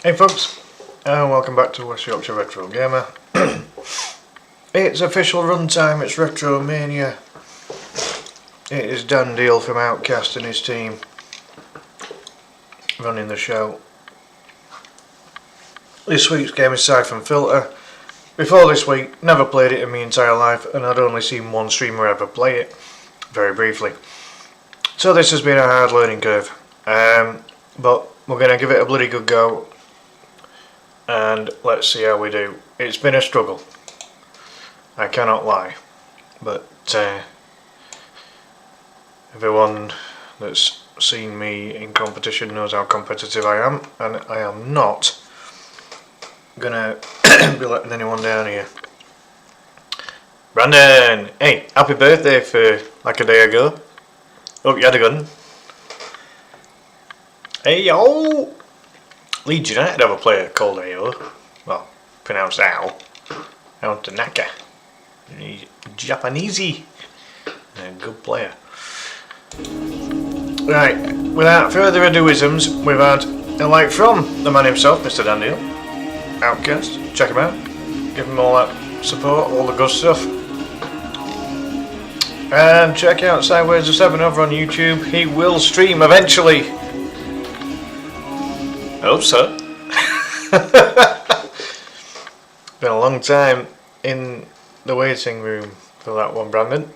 Hey folks, and welcome back to West Yorkshire Retro Gamer. It's official run time, it's Retromania. It is Dan Deal from Outcast and his team running the show. This week's game is Siphon Filter. Before this week, never played it in my entire life, and I'd only seen one streamer ever play it, very briefly. So this has been a hard learning curve, but we're going to give it a bloody good go. And let's see how we do. It's been a struggle, I cannot lie, but everyone that's seen me in competition knows how competitive I am, and I am not gonna be letting anyone down here. Brandon, hey, happy birthday for like a day ago. Hope you had a good one. Hey yo! Leeds United have a player called Ao, well, pronounced Ao, Ao Tanaka. He's Japanesey, a good player. Right, without further ado-isms, we've had a like from the man himself, Mr. Dan Deal, Outcast. Check him out, give him all that support, all the good stuff. And check out Sideways of 7 over on YouTube. He will stream eventually. I hope so. Been a long time in the waiting room for that one, Brandon.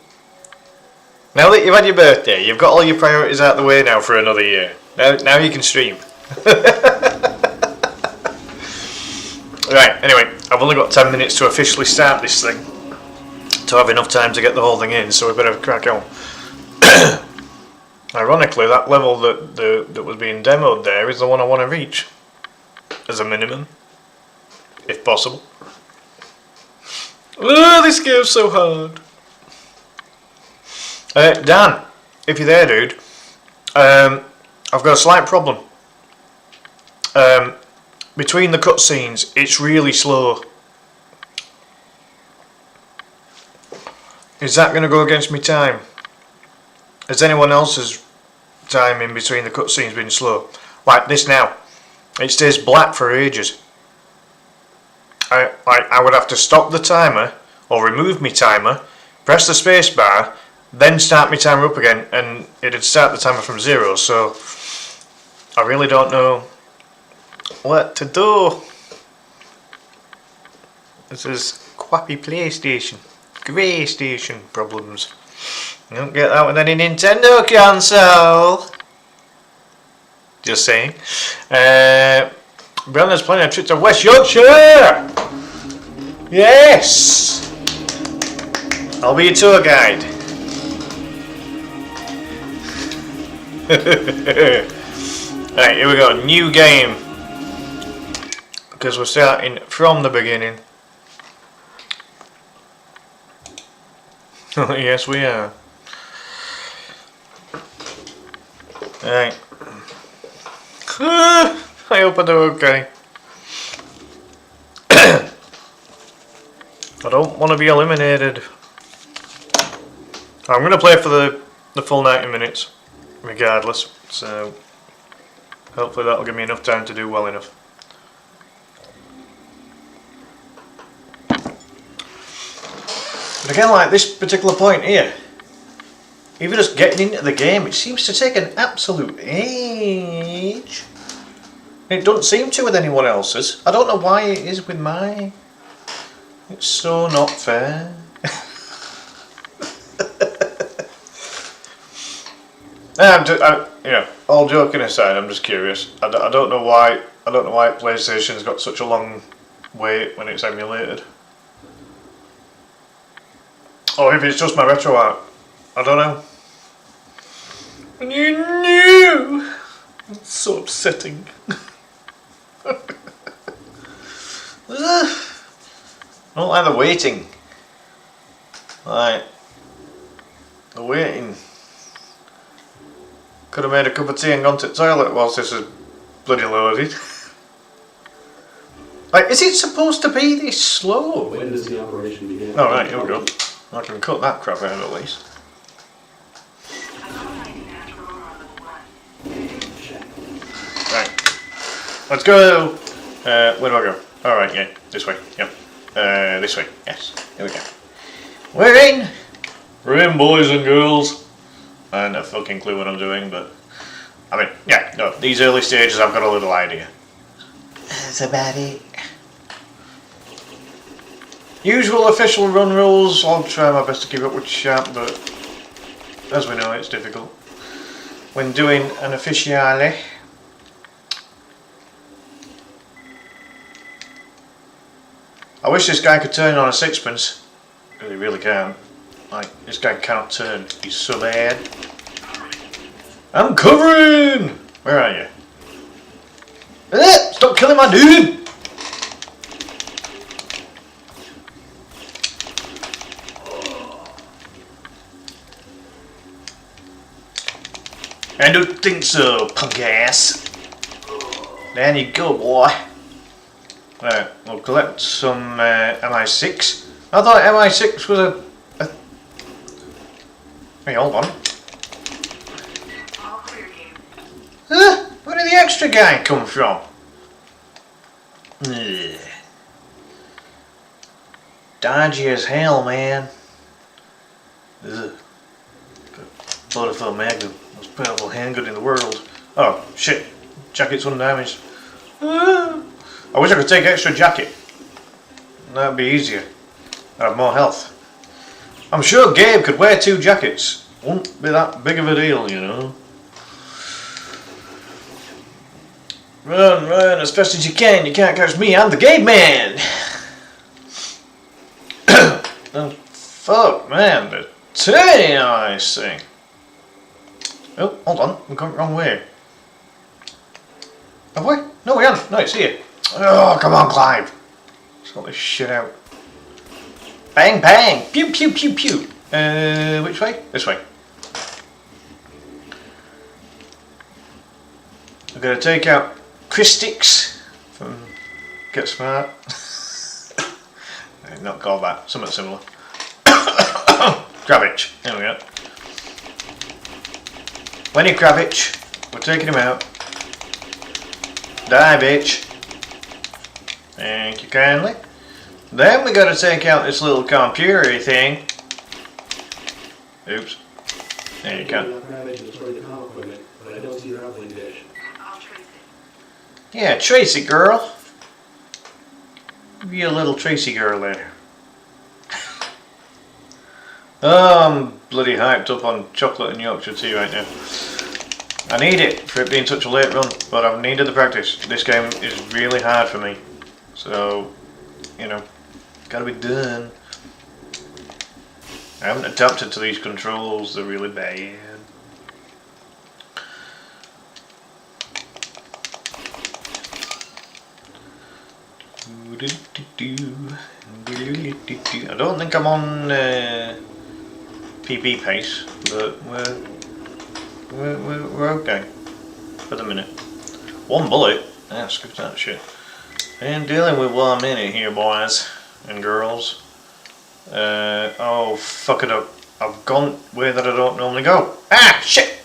Now that you've had your birthday, you've got all your priorities out the way now for another year. Now you can stream. Right, anyway, I've only got 10 minutes to officially start this thing, to have enough time to get the whole thing in, so we better crack on. Ironically, that level that was being demoed there is the one I want to reach, as a minimum, if possible. Oh, this game's so hard. Dan, if you're there, dude, I've got a slight problem. Between the cutscenes, it's really slow. Is that going to go against my time? Has anyone else's time in between the cutscenes been slow? Like this now. It stays black for ages. I would have to stop the timer, or remove my timer, press the space bar, then start my timer up again, and it'd start the timer from 0, so I really don't know what to do. This is quappy PlayStation. Grey station problems. You don't get that with any Nintendo console. Just saying. Brandon's planning a trip to West Yorkshire. Yes. I'll be your tour guide. Right, here we go. New game. Because we're starting from the beginning. Yes, we are. Right. I hope I do okay. I don't want to be eliminated. I'm going to play for the full 90 minutes, regardless. So, hopefully that'll give me enough time to do well enough. But again, like this particular point here, even just getting into the game, it seems to take an absolute age. It doesn't seem to with anyone else's. I don't know why it is with mine. It's so not fair. You know, all joking aside, I'm just curious. I don't know why. I don't know why PlayStation's got such a long wait when it's emulated. Or if it's just my retro art. I don't know. And you knew! It's so upsetting. I don't like the waiting. Right. The waiting. Could have made a cup of tea and gone to the toilet whilst this is bloody loaded. Like, is it supposed to be this slow? When does the operation begin? Oh, right, here we go. I can cut that crap out at least. Right. Let's go. Where do I go? Alright, yeah, this way, yep. This way, yes, here we go. We're in! We're in, boys and girls. I don't have a fucking clue what I'm doing, but... I mean, yeah, no, these early stages I've got a little idea. That's about it. Usual official run rules, I'll try my best to keep up with chat, but... as we know, it's difficult. When doing an officiale... I wish this guy could turn on a sixpence, because he really can't. Like, this guy can't turn, he's so bad. I'm covering! Where are you? Stop killing my dude! I don't think so, punk ass. There you go, boy. Right, we'll collect some MI6. I thought MI6 was a... Hey, hold on. Where did the extra guy come from? Ugh. Dodgy as hell, man. Ugh. Butterfly Magnum, most powerful handgun in the world. Oh, shit. Jacket's undamaged. I wish I could take extra jacket. That'd be easier. I'd have more health. I'm sure Gabe could wear 2 jackets. Wouldn't be that big of a deal, you know. Run, run as fast as you can. You can't catch me. I'm the Gabe man. Oh, fuck, man. The turning on this thing. Oh, hold on. We're going the wrong way. Have we? No, we haven't. No, it's here. Oh, come on, Clive. Sort this shit out. Bang, bang. Pew, pew, pew, pew. Which way? This way. I'm going to take out Christix from Get Smart. Not called that. Something similar. Kravitz. There we go. Lenny Kravitz. We're taking him out. Die, bitch. Thank you kindly. Then we got to take out this little computer thing. Oops. There you go. Yeah, Tracy girl. Be a little Tracy girl there. Oh, I'm bloody hyped up on chocolate and Yorkshire tea right now. I need it for it being such a late run, but I've needed the practice. This game is really hard for me. So, you know, gotta be done. I haven't adapted to these controls, they're really bad. I don't think I'm on PB pace, but we're okay for the minute. 1 bullet? Ah, screw that shit. And dealing with 1 minute here, boys and girls. Oh, fuck it up. I've gone where that I don't normally go. Ah, shit!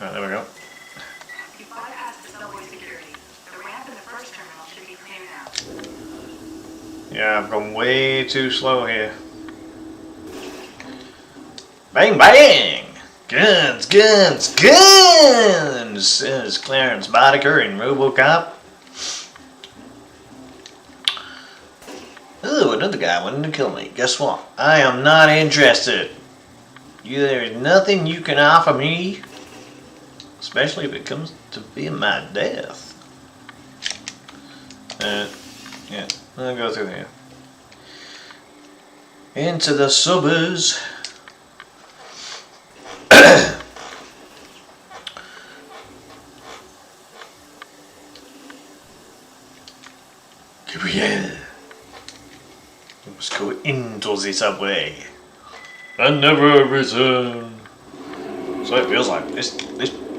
Right, there we go. You bypassed the subway security. The ramp in the first terminal should be clear now. Yeah, I've gone way too slow here. Bang, bang! Guns, guns, guns! Says Clarence Boddicker in RoboCop. Ooh, another guy wanting to kill me. Guess what? I am not interested. There is nothing you can offer me, especially if it comes to being my death. Yeah, I'll go through here. Into the suburbs. Gabriel. We must go into the subway and never return. So it feels like this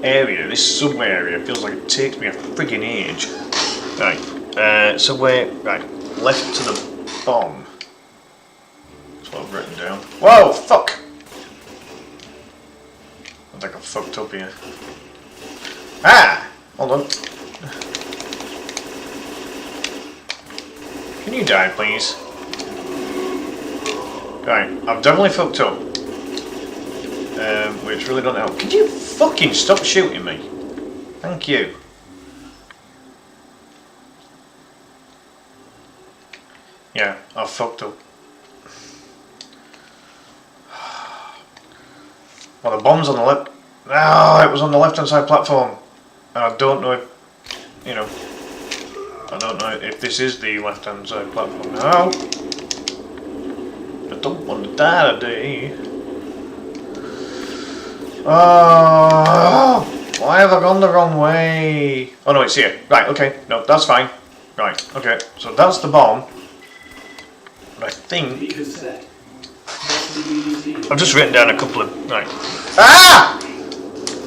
area, this subway area, feels like it takes me a freaking age. Right, subway, right, left to the bottom. That's what I've written down. Whoa, fuck! I think I fucked up here. Ah! Hold on. Can you die, please? Right, I've definitely fucked up. Which really don't help. Could you fucking stop shooting me? Thank you. Yeah, I've fucked up. Well, the bomb's on the left. Oh, it was on the left-hand side platform. And I don't know if, you know, I don't know if this is the left-hand side platform. No! I don't want to die today. Oh, why have I gone the wrong way? Oh no, it's here. Right, okay. No, that's fine. Right, okay. So that's the bomb. But I think... I've just written down a couple of... Right. Ah!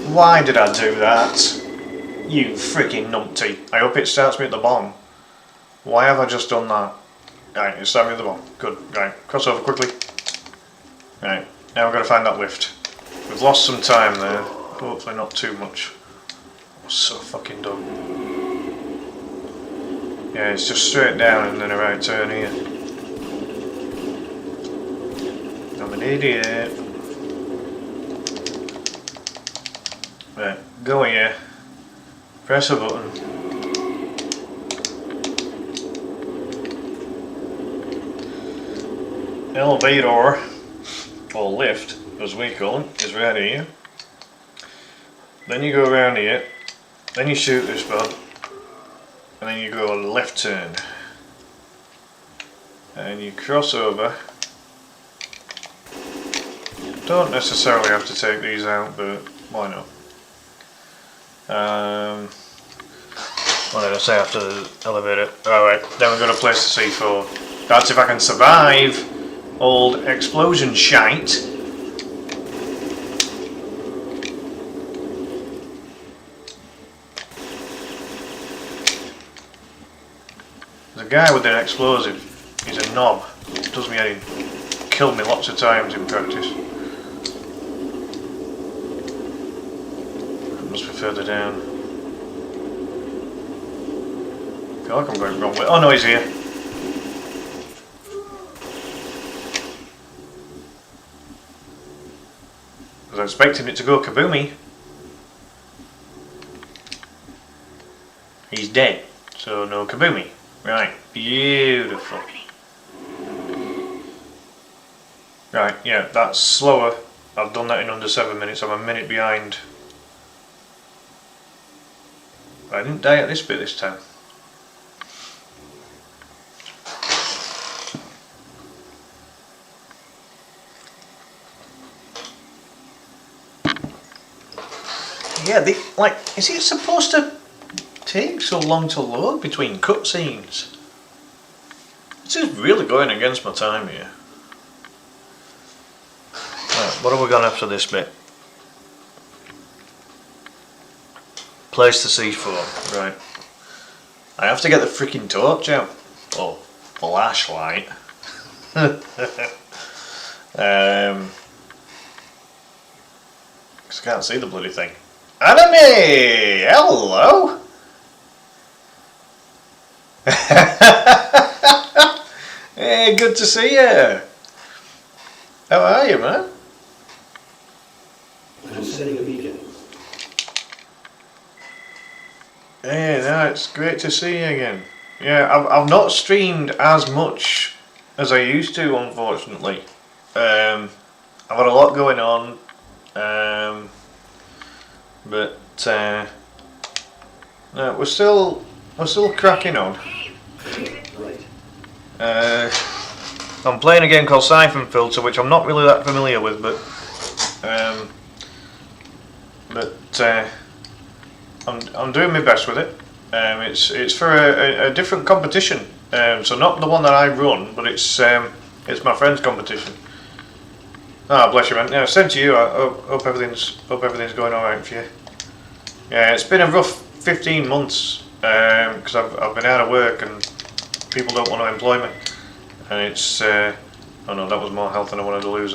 Why did I do that? You freaking numpty. I hope it starts me at the bottom. Why have I just done that? Right, it started me at the bottom. Good. Right, cross over quickly. Right, now we've got to find that lift. We've lost some time there. Hopefully not too much. I'm so fucking dumb. Yeah, it's just straight down and then a right turn here. I'm an idiot. Right, go here. Press a button. Elevator, or lift, as we call it, is right here. Then you go around here. Then you shoot this bud. And then you go a left turn. And you cross over. Don't necessarily have to take these out, but why not? What did I say after the elevator? Alright, then we're going to place the C4. That's if I can survive old explosion shite. There's a guy with an explosive. He's a knob. Does me head in. Killed me lots of times in practice. Must be further down. I feel like I'm going the wrong way. Oh no, he's here. I was expecting it to go kaboomy. He's dead, so no kaboomy. Right, beautiful. Right, yeah, that's slower. I've done that in under 7 minutes. I'm a minute behind. I didn't die at this bit this time. Yeah, is it supposed to take so long to load between cutscenes? This is really going against my time here. Right, what have we got after this bit? Place the C4, right. I have to get the freaking torch out. Oh, flashlight. Because I can't see the bloody thing. Enemy! Hello! Hey, good to see you. How are you, man? I'm setting a beacon. Hey, no, it's great to see you again. Yeah, I've not streamed as much as I used to, unfortunately. I've had a lot going on, but no, we're still cracking on. Right. I'm playing a game called Siphon Filter, which I'm not really that familiar with, but I'm doing my best with it. It's for a different competition, so not the one that I run, but it's my friend's competition. Ah, bless you, man. Yeah, same to you. I hope everything's going all right for you. Yeah, it's been a rough 15 months because I've been out of work and people don't want to employ me, and it's oh no, that was more health than I wanted to lose.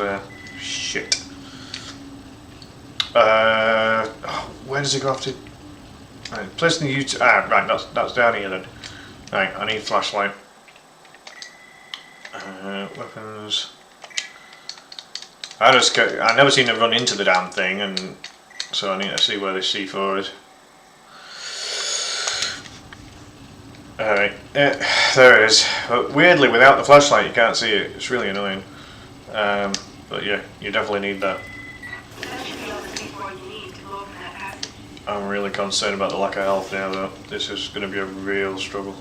Shit. Where does it go after? Right, placing the right, that's down here then. Right, I need flashlight. Weapons. I never seen it run into the damn thing, and so I need to see where this C4 is. Alright, there it is. But weirdly, without the flashlight, you can't see it. It's really annoying. But yeah, you definitely need that. That should be all the C4 you need to open that passage. I'm really concerned about the lack of health now, though. This is going to be a real struggle.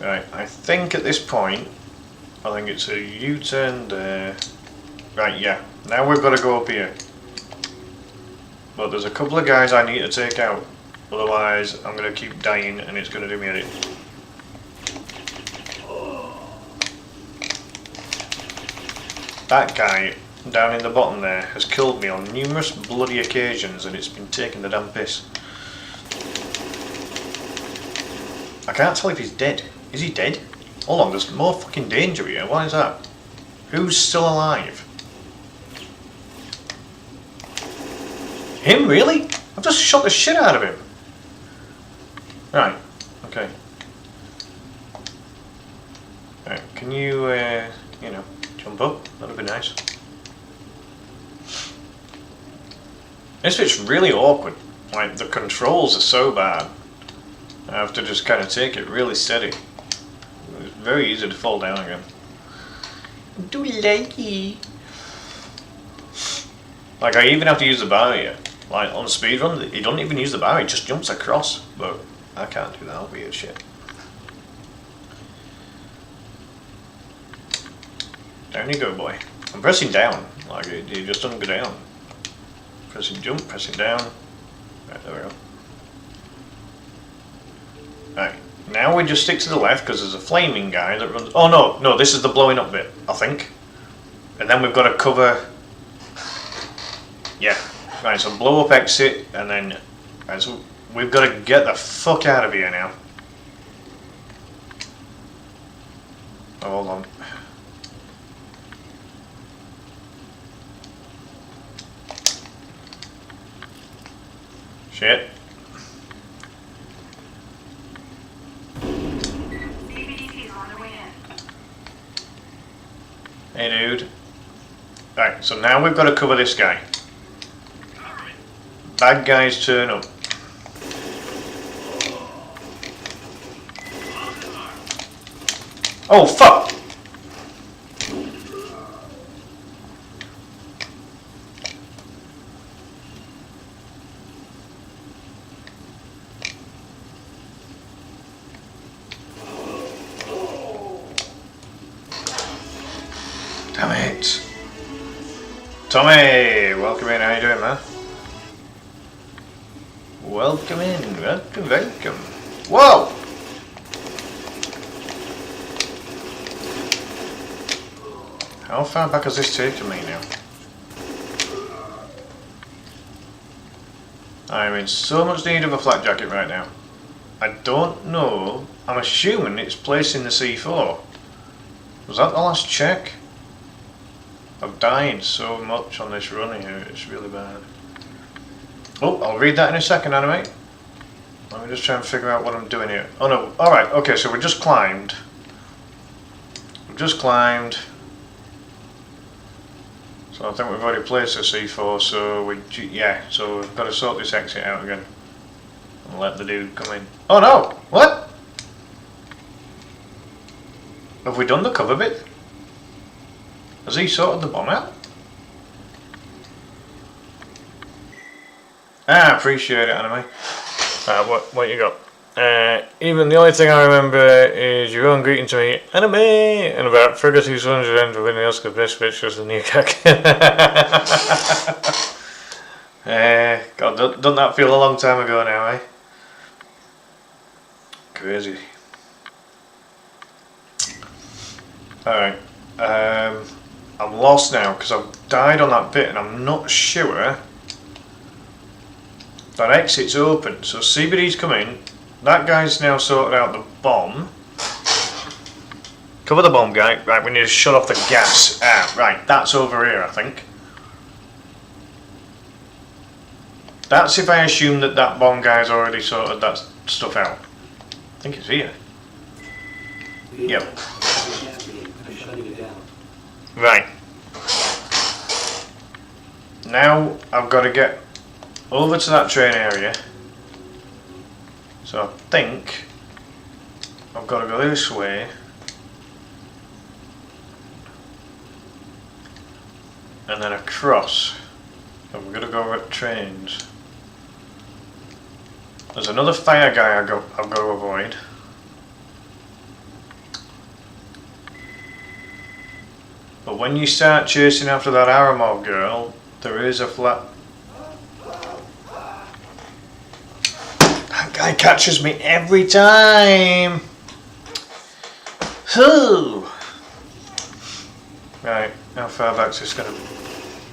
Right, I think at this point, I think it's a U-turn there. Right, yeah. Now we've got to go up here. But there's a couple of guys I need to take out. Otherwise, I'm going to keep dying and it's going to do me in. That guy down in the bottom there has killed me on numerous bloody occasions and it's been taking the damn piss. I can't tell if he's dead. Is he dead? Hold on, there's more fucking danger here. Why is that? Who's still alive? Him, really? I've just shot the shit out of him. Right, okay. Right, can you, you know, jump up? That'd be nice. This bit's really awkward. Like, the controls are so bad. I have to just kind of take it really steady. It's very easy to fall down again. Do likey. Like, I even have to use the barrier. Like, on speedrun, he doesn't even use the barrier, he just jumps across. But I can't do that weird shit. Down you go, boy. I'm pressing down. Like, he just doesn't go down. Pressing jump, pressing down. Right, there we go. Right, now we just stick to the left because there's a flaming guy that runs. Oh no, this is the blowing up bit, I think. And then we've got to cover. Yeah, right, so blow up exit, and then. Right, so we've got to get the fuck out of here now. Oh, hold on. Shit. Hey dude. Right, so now we've got to cover this guy. Bad guys turn up. Oh fuck! Damn it! Tommy! Welcome in, how you doing, man? Welcome in, welcome. Whoa! How far back has this taken me now? I'm in so much need of a flak jacket right now. I don't know. I'm assuming it's placing the C4. Was that the last check? I've died so much on this run here, it's really bad. Oh, I'll read that in a second, anime. Let me just try and figure out what I'm doing here. Oh no, alright, okay, so we just climbed. We've just climbed. So I think we've already placed the C4, so so we've got to sort this exit out again. And let the dude come in. Oh no! What? Have we done the cover bit? Has he sorted the bomb out? Ah, appreciate it, anime. What you got? Even the only thing I remember is your own greeting to me, anime, and about Frigga 200 and winning the Oscar Best Picture of the new cack. God, doesn't that feel a long time ago now, eh? Crazy. Alright, I'm lost now because I've died on that bit and I'm not sure that exit's open. So CBD's come in. That guy's now sorted out the bomb. Cover the bomb guy. Right, we need to shut off the gas. Ah, right, that's over here, I think. That's if I assume that that bomb guy's already sorted that stuff out. I think it's here. Yep. I'm shutting it down. Right. Now I've got to get over to that train area. So I think I've got to go this way. And then across. And we're going to go at trains. There's another fire guy I've got to avoid. But when you start chasing after that Aramov girl, there is a flat... That guy catches me every time! Whew. Right, how far back's this gonna...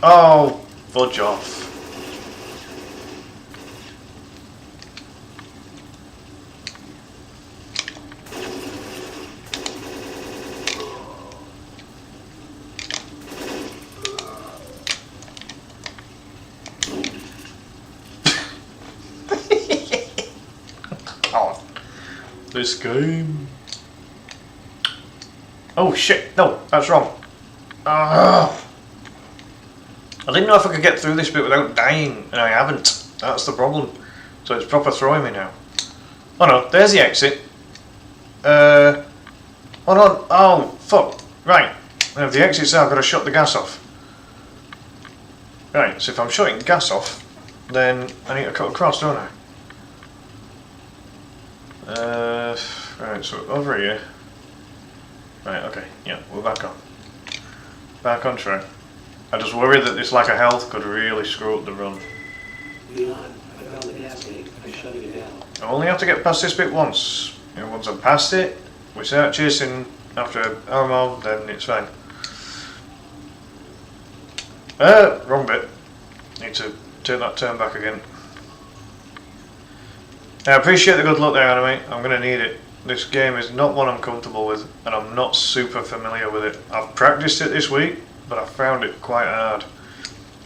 Oh, fudge off. This game. Oh shit, no, that's wrong. I didn't know if I could get through this bit without dying, and I haven't. That's the problem. So it's proper throwing me now. Oh no, there's the exit. Hold on. Oh, fuck. Right. If the exit's there, I've got to shut the gas off. Right, so if I'm shutting the gas off, then I need to cut across, don't I? Right, so over here. Right, okay, yeah, we're back on. Back on track. I just worry that this lack of health could really screw up the run. Leon, I found the gas tank. I'm shutting it down. I only have to get past this bit once. And once I'm past it, we start chasing after Aramov, then it's fine. Wrong bit. Need to take that turn back again. I appreciate the good luck there, Anime. I'm going to need it. This game is not one I'm comfortable with, and I'm not super familiar with it. I've practiced it this week, but I found it quite hard.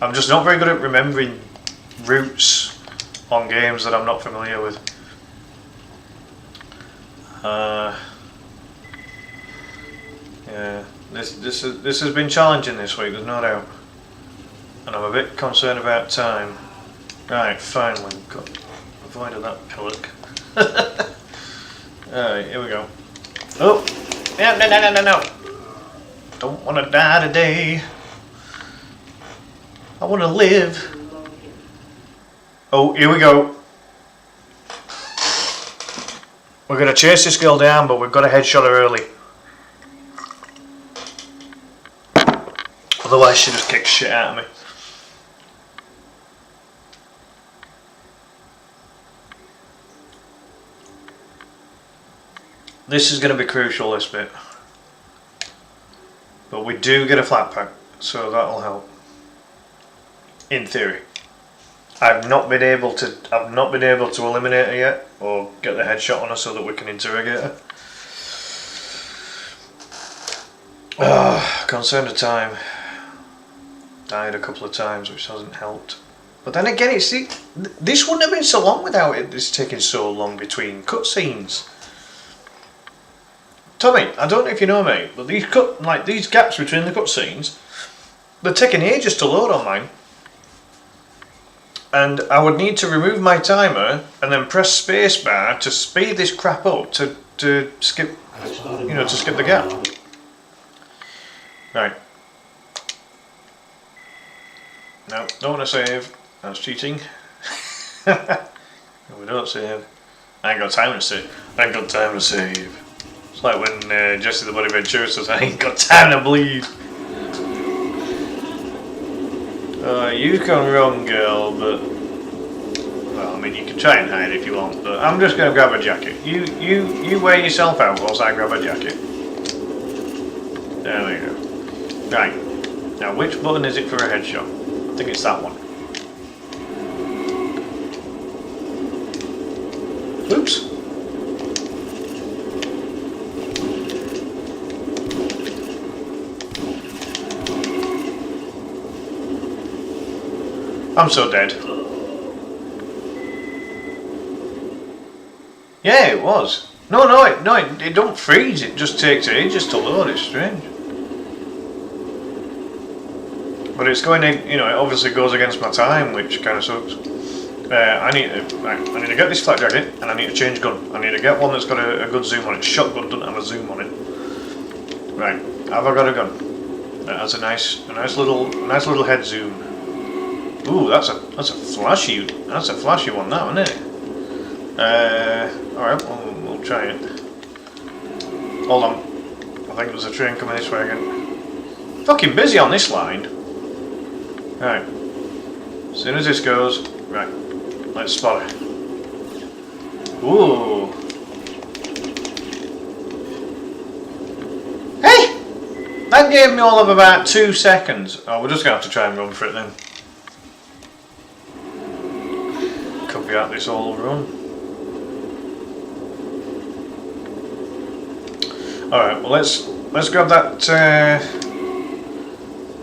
I'm just not very good at remembering routes on games that I'm not familiar with. Yeah, this has been challenging this week, there's no doubt. And I'm a bit concerned about time. Right, finally, got avoided that pillock. Alright, here we go. Oh! No. Don't want to die today. I want to live. Oh, here we go. We're going to chase this girl down, but we've got to headshot her early. Otherwise she just kicks shit out of me. This is going to be crucial, this bit. But we do get a flat pack, so that'll help. In theory. I've not been able to eliminate her yet, or get the headshot on her so that we can interrogate her. Concerned of time. Died a couple of times, which hasn't helped. But then again, this wouldn't have been so long without it. It's taking so long between cutscenes. Tommy, I don't know if you know me, but these gaps between the cutscenes, they're taking ages to load on mine. And I would need to remove my timer and then press spacebar to speed this crap up to skip, to skip the gap. Right. No, don't want to save. That's cheating. No, we don't save. I ain't got time to save. It's like when Jesse the Bloody Ventura says, I ain't got time to bleed. You can run, girl, but... Well, I mean, you can try and hide if you want, but I'm just going to grab a jacket. You wear yourself out whilst I grab a jacket. There we go. Right. Now, which button is it for a headshot? I think it's that one. Oops. I'm so dead. Yeah, it was. No, it don't freeze. It just takes ages to load. It's strange. But it's going in, you know, it obviously goes against my time, which kind of sucks. I need to get this flak jacket, and I need to change gun. I need to get one that's got a good zoom on it. Shotgun doesn't have a zoom on it. Right, have I got a gun? That has a nice little head zoom. Ooh, that's a flashy one, that one, isn't it? All right, we'll try it. Hold on, I think there's a train coming this way again. Fucking busy on this line. Right, as soon as this goes, right, let's spot her. Ooh. Hey! That gave me all of about 2 seconds. Oh, we're just going to have to try and run for it then. Could be out this whole run. Alright, well let's grab that,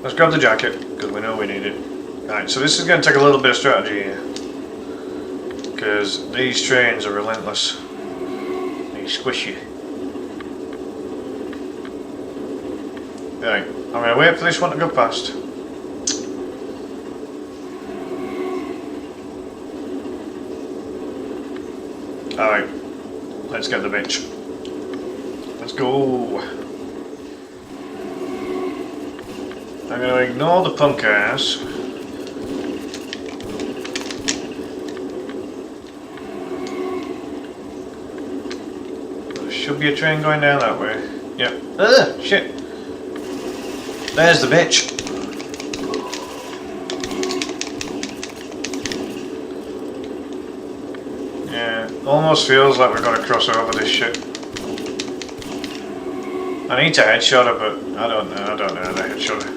let's grab the jacket, because we know we need it. Alright, so this is going to take a little bit of strategy here. Because these trains are relentless. They squish you. Right, I'm going to wait for this one to go past. Alright, let's get the bitch. Let's go. I'm going to ignore the punk ass. There should be a train going down that way. Yep. Ugh, shit. There's the bitch. Yeah, almost feels like we've got to cross over this shit. I need to headshot her, but I don't know how to headshot her.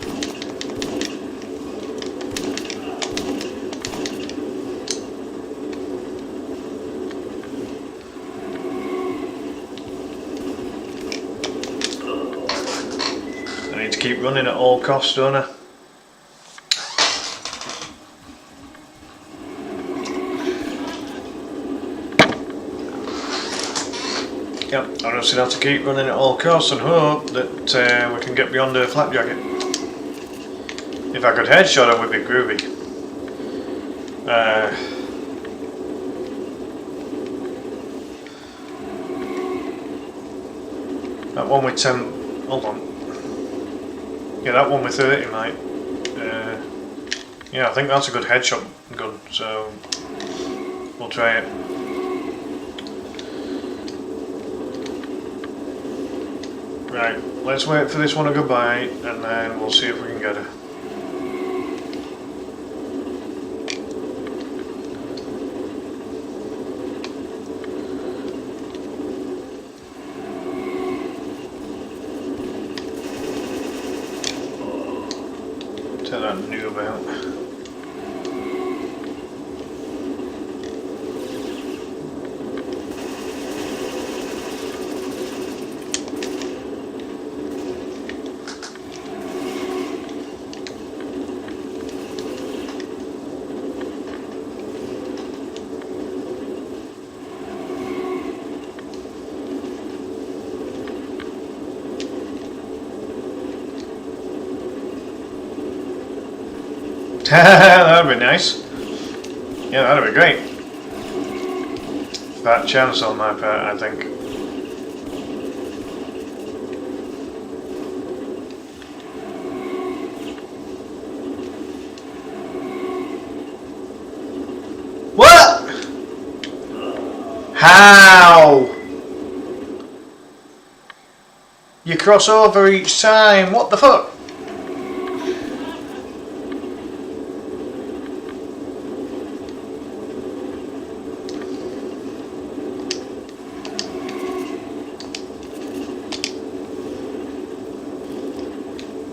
I need to keep running at all costs, don't I? Yep, I just have to keep running at all costs and hope that we can get beyond her flak jacket. If I could headshot her, we'd be groovy. That one with 10... Hold on. Yeah, that one with 30 might. Yeah, I think that's a good headshot gun, so we'll try it. Right, let's wait for this one to go by, and then we'll see if we can get her. Tell that I knew about. That'd be nice. Yeah, that'd be great. Fat chance on my part, I think. What? How? You cross over each time. What the fuck?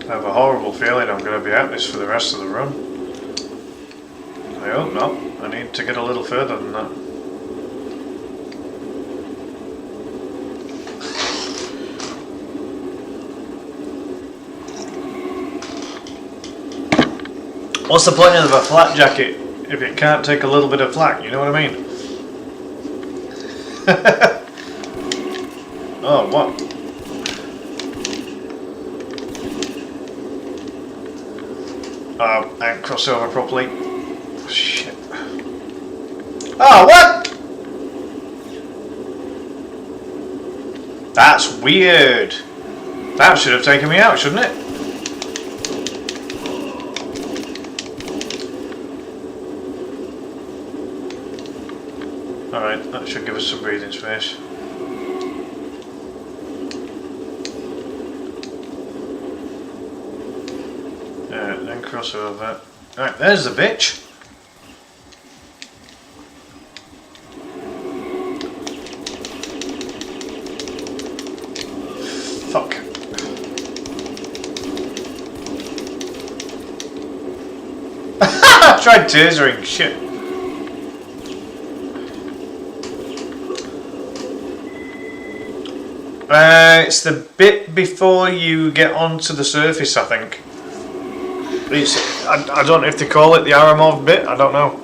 I have a horrible feeling I'm going to be at this for the rest of the run. I hope not. I need to get a little further than that. What's the point of a flak jacket if it can't take a little bit of flak? You know what I mean? Oh, what? Oh, I didn't cross over properly. Shit. Oh, what? That's weird. That should have taken me out, shouldn't it? Alright, that should give us some breathing space. Alright, then cross over. Alright, there's the bitch. Fuck. I tried tasering, shit. It's the bit before you get onto the surface, I think. I don't know if they call it the Aramov bit, I don't know.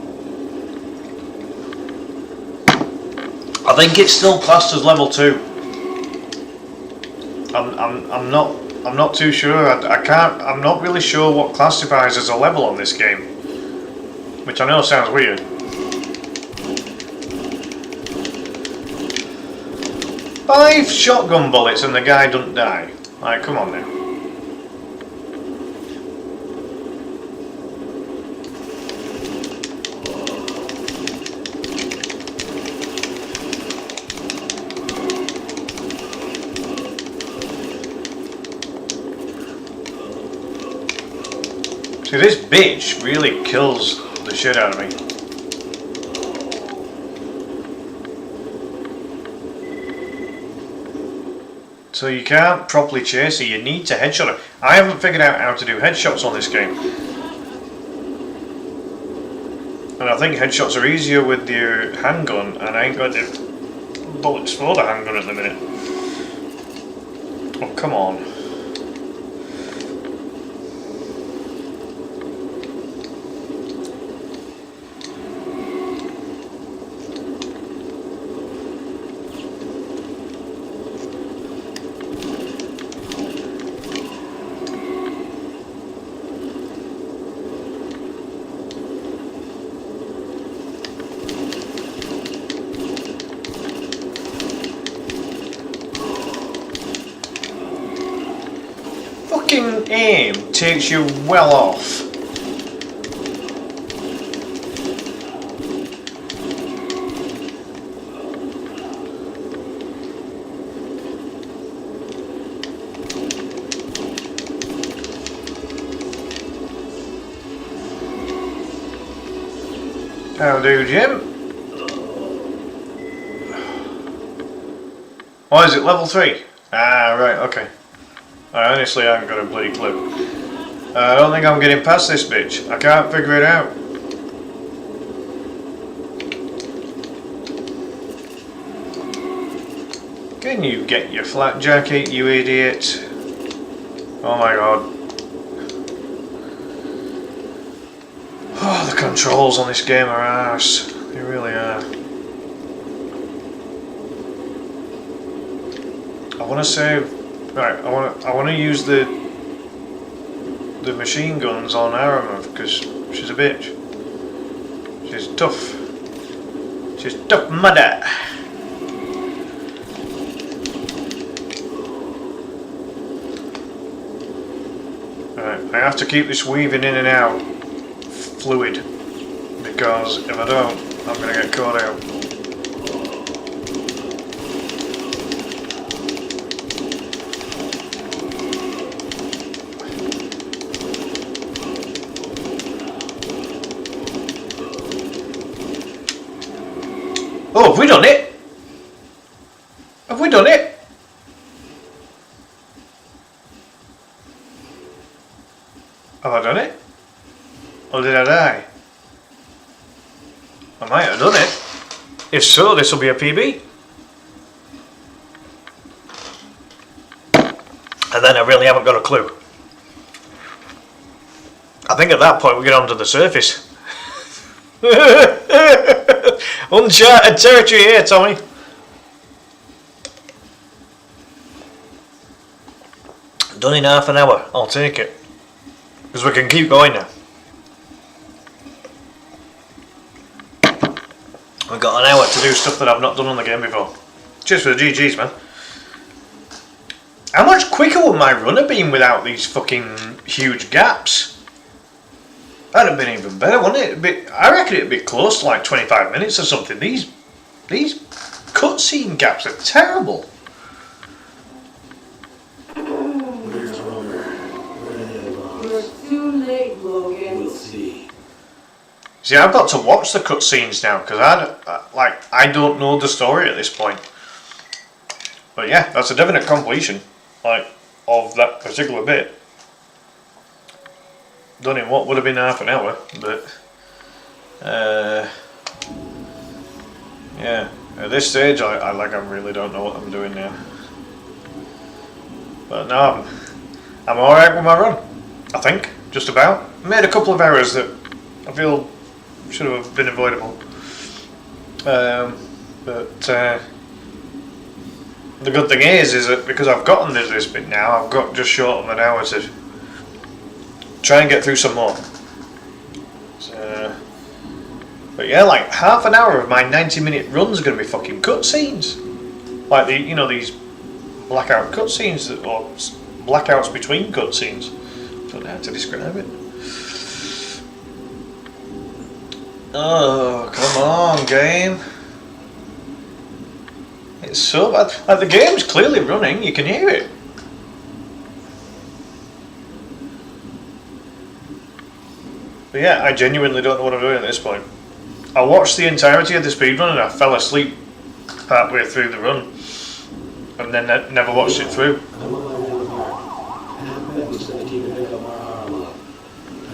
I think it's still classed as level 2. I'm not too sure. I'm not really sure what classifies as a level on this game, which I know sounds weird. Five shotgun bullets and the guy doesn't die. Like, come on now. See, this bitch really kills the shit out of me. So you can't properly chase her, you need to headshot her. I haven't figured out how to do headshots on this game. And I think headshots are easier with your handgun, and I ain't got the bullets for the handgun at the minute. Oh, come on. Fucking aim takes you well off. How do, Jim? Why is it level 3? Ah, right, okay. I honestly haven't got a bloody clue. I don't think I'm getting past this bitch. I can't figure it out. Can you get your flak jacket, you idiot? Oh my god. Oh, the controls on this game are arse. They really are. I want to save. Right, I want to use the machine guns on Aramov because she's a bitch. She's tough. She's tough mudder. Right, I have to keep this weaving in and out fluid because if I don't, I'm going to get caught out. Oh, have we done it? Have we done it? Have I done it? Or did I die? I might have done it. If so, this will be a PB. And then I really haven't got a clue. I think at that point we get onto the surface. Uncharted territory here, Tommy. Done in half an hour. I'll take it. Because we can keep going now. We've got an hour to do stuff that I've not done on the game before. Cheers for the GGs, man. How much quicker would my run have been without these fucking huge gaps? That'd have been even better, wouldn't it? I reckon it'd be close to like 25 minutes or something. These cutscene gaps are terrible. Where's Romer? Where did they go? You're too late, Logan. We'll see. See, I've got to watch the cutscenes now because I don't know the story at this point. But yeah, that's a definite completion, like, of that particular bit. Done in what would have been half an hour, but yeah. At this stage, I really don't know what I'm doing now. But no, I'm all right with my run. I think just about. Made a couple of errors that I feel should have been avoidable. But the good thing is that because I've gotten to this bit now, I've got just short of an hour to try and get through some more. So, but yeah, like half an hour of my 90-minute run is going to be fucking cutscenes. Like these blackout cutscenes or blackouts between cutscenes. Don't know how to describe it. Oh, come on, game. It's so bad. Like, the game's clearly running, you can hear it. But yeah, I genuinely don't know what I'm doing at this point. I watched the entirety of the speedrun and I fell asleep partway through the run. And then never watched it through. I'm on my way to Mark. And I'm back with 17 to pick up our armor.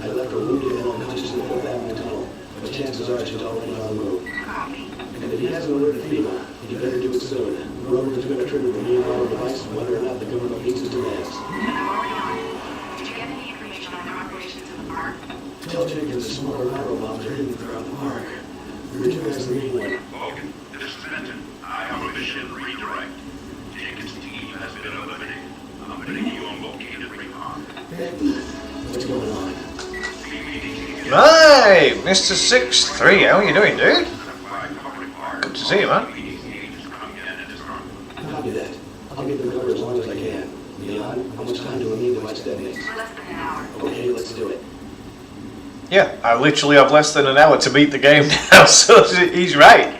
I left a wounded man unconscious in the Fifth Avenue tunnel, but chances are she's already on the move. And if he hasn't alerted FEMA, he better do it soon. Roman's going to trigger the million-dollar device on whether or not the government meets his demands. I'm already on it. Did you get any information on their operations in the park? Tell Jenkins the smaller lateral bombs are hidden throughout the park. The Richard has the main one. Logan, this is Benton. I have a mission redirect. Jenkins' team has been eliminated. I'm putting you on located recon. Benton, what's going on? Right, Mr. 6'3", how are you doing, dude? Good to see you, man. Copy that. I'll get them covered as long as I can. Leon, how much time do we need to watch that next? Less than an hour. Okay, let's do it. Yeah, I literally have less than an hour to beat the game now, so he's right.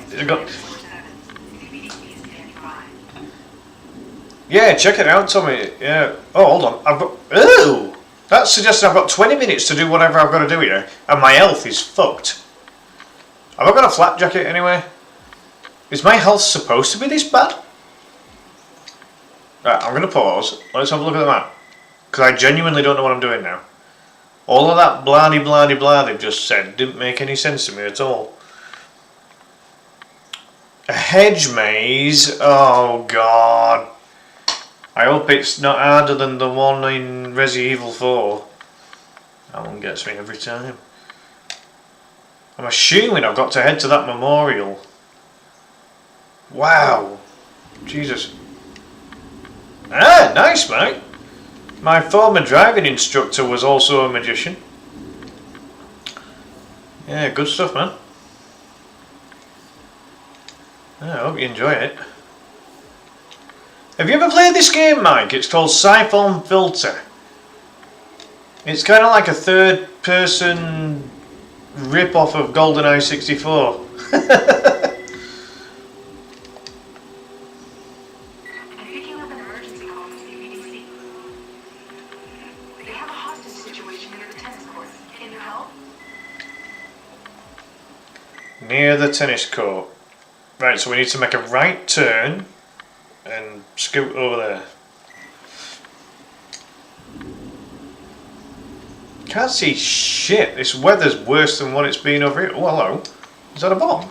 Yeah, check it out, Tommy. Yeah. Oh, hold on. I've got... Ooh! That suggests I've got 20 minutes to do whatever I've got to do here, and my health is fucked. Have I got a flak jacket anyway? Is my health supposed to be this bad? Right, I'm going to pause. Let's have a look at the map. Because I genuinely don't know what I'm doing now. All of that blah-de blah-de blah they've just said didn't make any sense to me at all. A hedge maze? Oh god. I hope it's not harder than the one in Resident Evil 4. That one gets me every time. I'm assuming I've got to head to that memorial. Wow. Jesus. Ah, nice, mate. My former driving instructor was also a magician. Yeah, good stuff, man. I hope you enjoy it. Have you ever played this game, Mike? It's called Siphon Filter. It's kind of like a third-person rip-off of GoldenEye 64. I'm picking up an emergency call from CPDC. They have a hostage situation near the tennis court. Can you help? Near the tennis court. Right, so we need to make a right turn and scoot over there. Can't see shit. This weather's worse than what it's been over here. Oh, hello. Is that a bomb?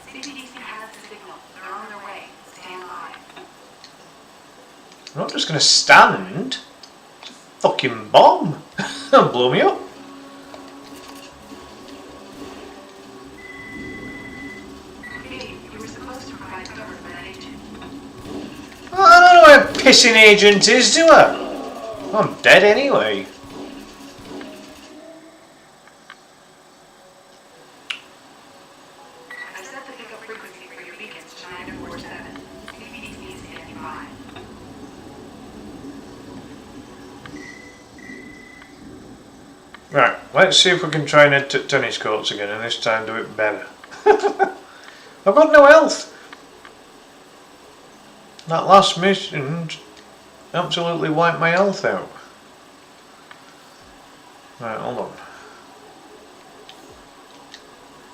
CPDC has the signal. They're on their way. Stand by. I'm not just going to stand. It's a fucking bomb. That'll blow me up. Hey, you were supposed to provide cover for that agent. I don't know where missing agent is, do I? I'm dead anyway. I set the pickup frequency for your beacons to 947. CBDC is standing by. Right, let's see if we can try and head to tennis courts again and this time do it better. I've got no health. That last mission absolutely wiped my health out. Right, hold on.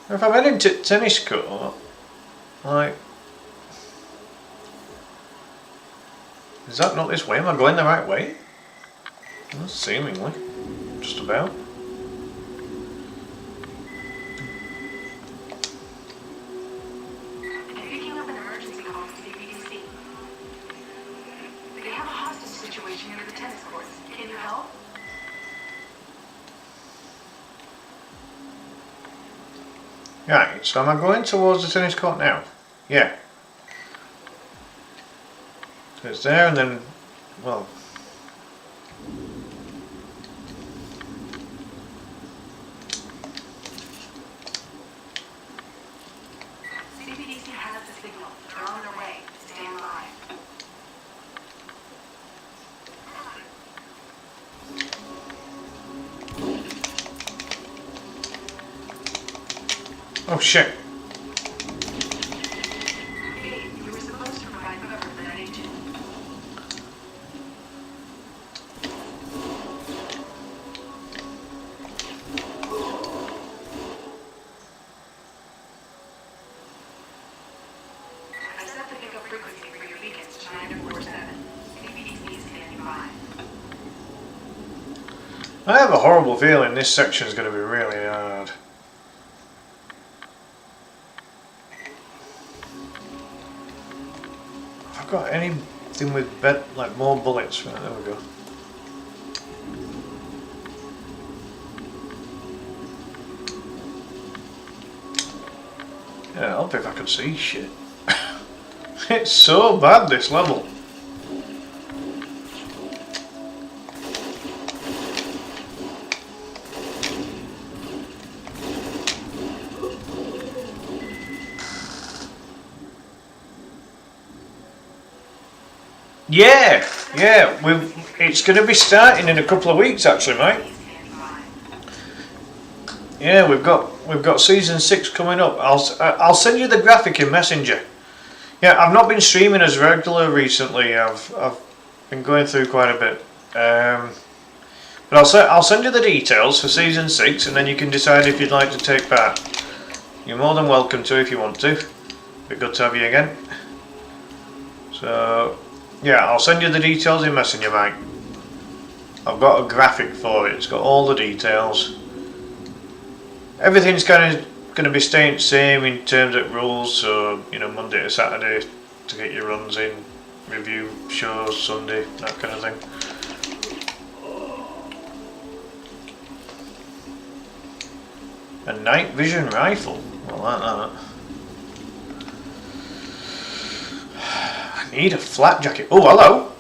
If I'm heading to tennis court, like, is that not this way? Am I going the right way? Well, seemingly, just about. I'm picking up an emergency call from CBDC. They have a hostage situation near the tennis courts. Can you help? Right, so am I going towards the tennis court now? Yeah. So it's there and then, well, CBDC has the signal. They're on their way. Stand by. oh shit. Hey, you were supposed to provide cover for that agent. I set the pickup frequency for your beacons to 947. CBDC is standing by. I have a horrible feeling this section is going to be really hard. Have I got anything with like more bullets? Right, there we go. Yeah, I'll bet if I can see shit. It's so bad, this level. Yeah, it's going to be starting in a couple of weeks actually, mate. Yeah, we've got season 6 coming up. I'll send you the graphic in Messenger. Yeah, I've not been streaming as regular recently. I've been going through quite a bit. But I'll send you the details for season 6, and then you can decide if you'd like to take part. You're more than welcome to if you want to. Be good to have you again. So yeah, I'll send you the details in Messenger, mate. I've got a graphic for it. It's got all the details. Everything's kind of going to be staying the same in terms of rules. So you know, Monday to Saturday to get your runs in, review shows Sunday, that kind of thing. A night vision rifle. I like that. I need a flak jacket. Oh, hello.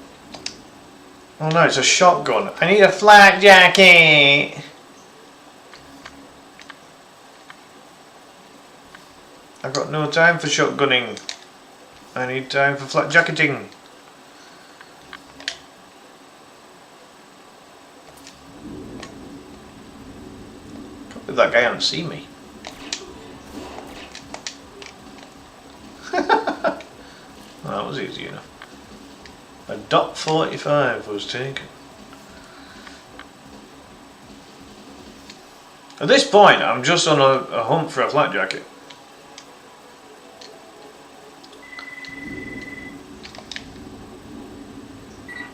Oh no, it's a shotgun. I need a flak jacket. I've got no time for shotgunning. I need time for flak jacketing. Can't believe that guy hasn't seen me. Well, that was easy enough. A dot 45 was taken. At this point, I'm just on a hunt for a flak jacket.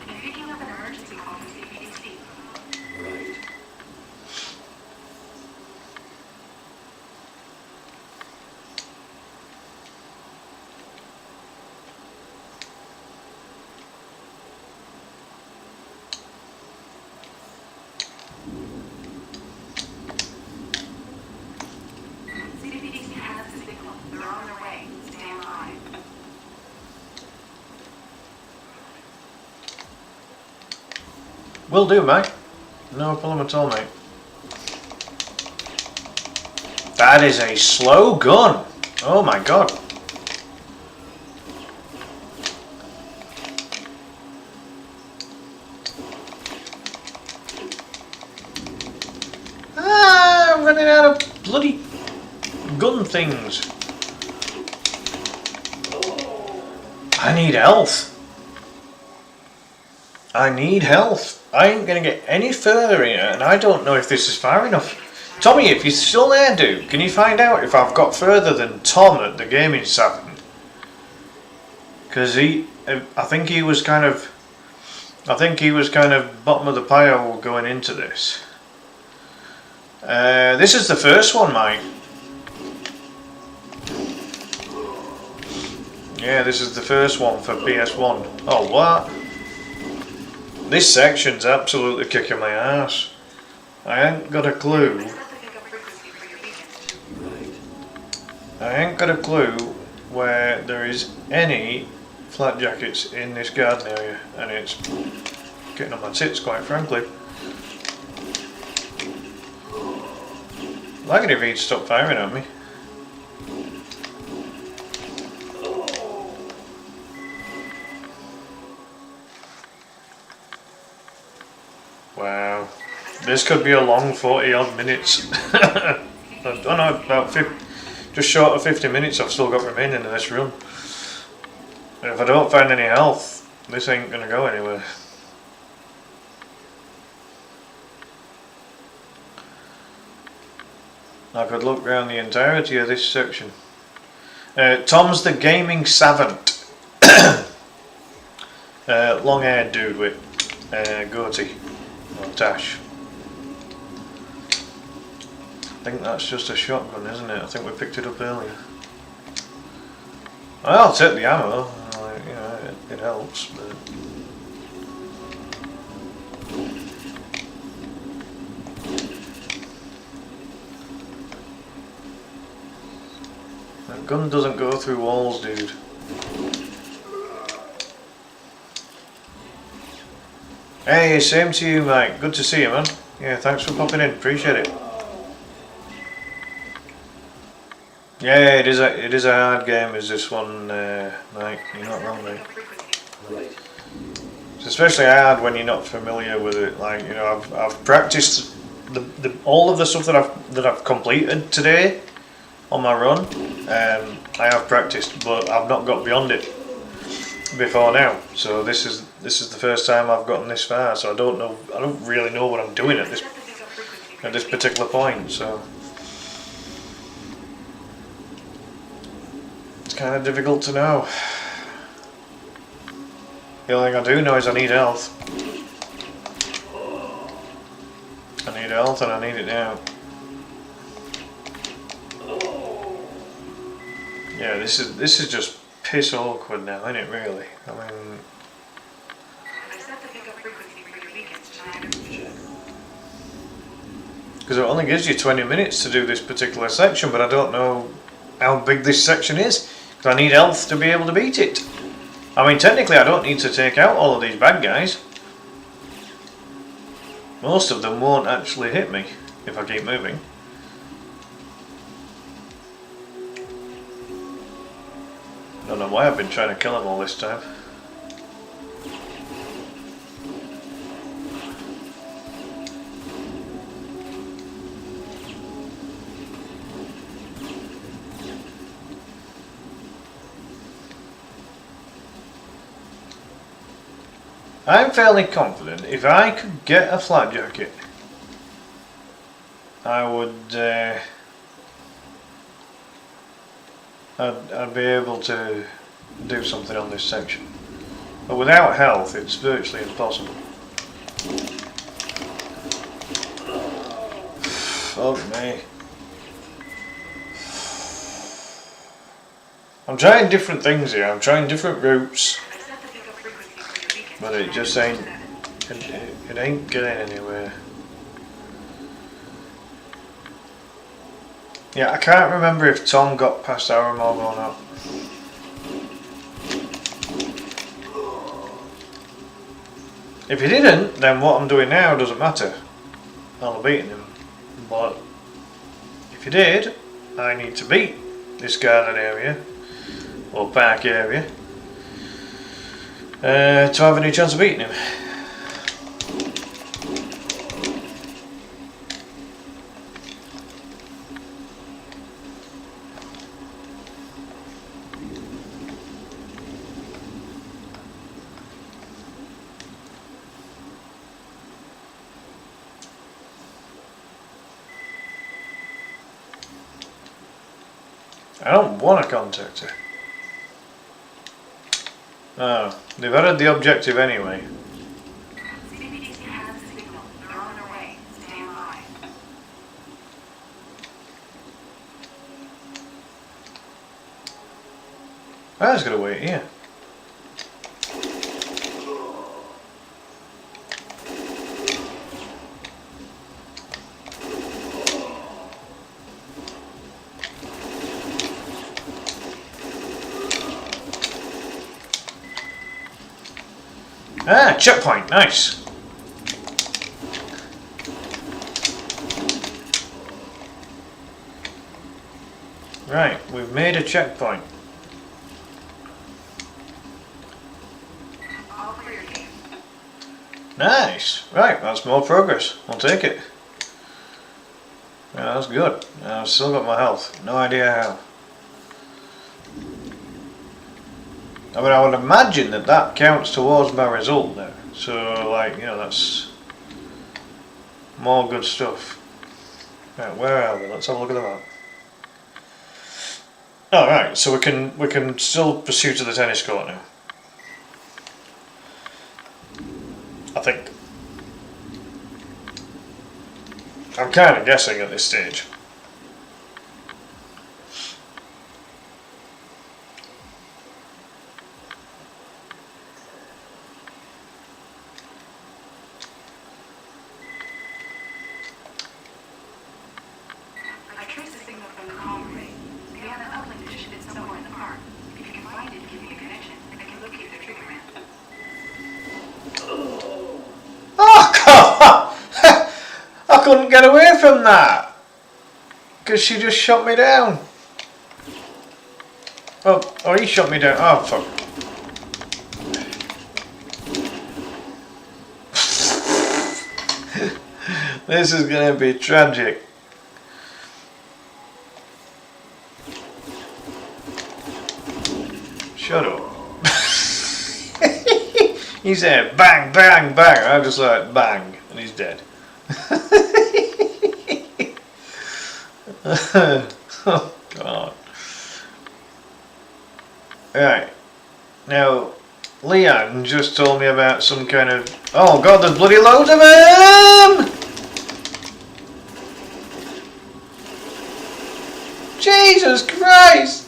I'm picking up an emergency call from CBDC. Right. CBDC Will do, mate. No problem at all, mate. That is a slow gun. Oh my god. Ah, I'm running out of bloody gun things. I need health. I need health. I ain't gonna get any further in it, and I don't know if this is far enough. Tommy, if you're still there, dude, can you find out if I've got further than Tom at the gaming savin? Because I think he was kind of bottom of the pile going into this. This is the first one, mate. Yeah, this is the first one for PS1. Oh, what? This section's absolutely kicking my ass. I ain't got a clue. I ain't got a clue where there is any flat jackets in this garden area, and it's getting on my tits, quite frankly. Like it if he'd stop firing at me. Wow, this could be a long 40 odd minutes. I don't know, about 50, just short of 50 minutes I've still got remaining in this run. If I don't find any health, this ain't gonna go anywhere. I could look around the entirety of this section. Tom's the gaming savant. Long haired dude with goatee. Dash. I think that's just a shotgun, isn't it? I think we picked it up earlier. I'll take the ammo, you know, it helps, but... That gun doesn't go through walls, dude. Hey, same to you, mate. Good to see you, man. Yeah, thanks for popping in. Appreciate it. Yeah, it is a hard game, is this one, Mike. You're not wrong, mate. Right. It's especially hard when you're not familiar with it. Like, you know, I've practiced all of the stuff that I've completed today on my run. I have practiced, but I've not got beyond it before now. So this is the first time I've gotten this far. So I don't really know what I'm doing at this particular point. So it's kind of difficult to know. The only thing I do know is I need health. I need health and I need it now. Yeah, this is just piss awkward now, isn't it, really? I mean... Because it only gives you 20 minutes to do this particular section, but I don't know how big this section is. Because I need health to be able to beat it. I mean, technically I don't need to take out all of these bad guys. Most of them won't actually hit me if I keep moving. I don't know why I've been trying to kill them all this time. I'm fairly confident if I could get a flat jacket, I would I'd be able to do something on this section. But without health, it's virtually impossible. Fuck me. I'm trying different things here. I'm trying different routes, but it just ain't. It ain't getting anywhere. Yeah, I can't remember if Tom got past our mob or not. If he didn't, then what I'm doing now doesn't matter. I'll have beaten him. But if he did, I need to beat this garden area or park area to have any chance of beating him. I don't want to contact her. Oh, they've added the objective anyway. CBDC has a signal. They're on their way. Stand by. I was gonna wait here. Ah, checkpoint, nice. Right, we've made a checkpoint. All clear, team. Nice. Right, that's more progress. I'll take it. Yeah, that's good. I've still got my health. No idea how. I mean, I would imagine that that counts towards my result there. So, like, you know, that's more good stuff. Right, where are we? Let's have a look at the map. Oh, right. So we can still pursue to the tennis court now. I think. I'm kind of guessing at this stage. I traced the signal from the comm array. They have an uplink positioned it somewhere in the park. If you can find it, give me a connection. I can locate their trigger ramp. Oh, God! I couldn't get away from that! Because she just shot me down. Oh, or he shot me down. Oh, fuck. This is going to be tragic. Shut up. He said bang, bang, bang. I just like bang, and he's dead. Oh, God. Right. Now, Leon just told me about some kind of... Oh, God, there's bloody loads of them! Jesus Christ!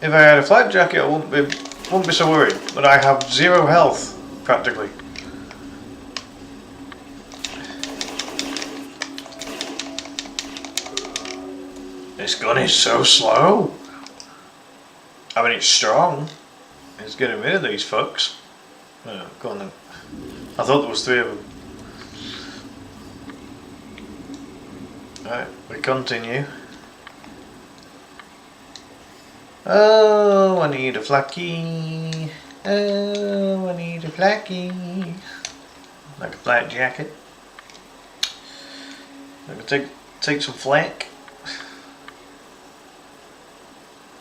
If I had a flight jacket, I wouldn't be so worried. But I have 0 health, practically. This gun is so slow. I mean, it's strong. It's getting rid of these fucks. Oh, go on then. I thought there was 3 of them. Alright, we continue. Oh, I need a flacky. Oh, I need a flacky. Like a flat jacket. I can take some flak.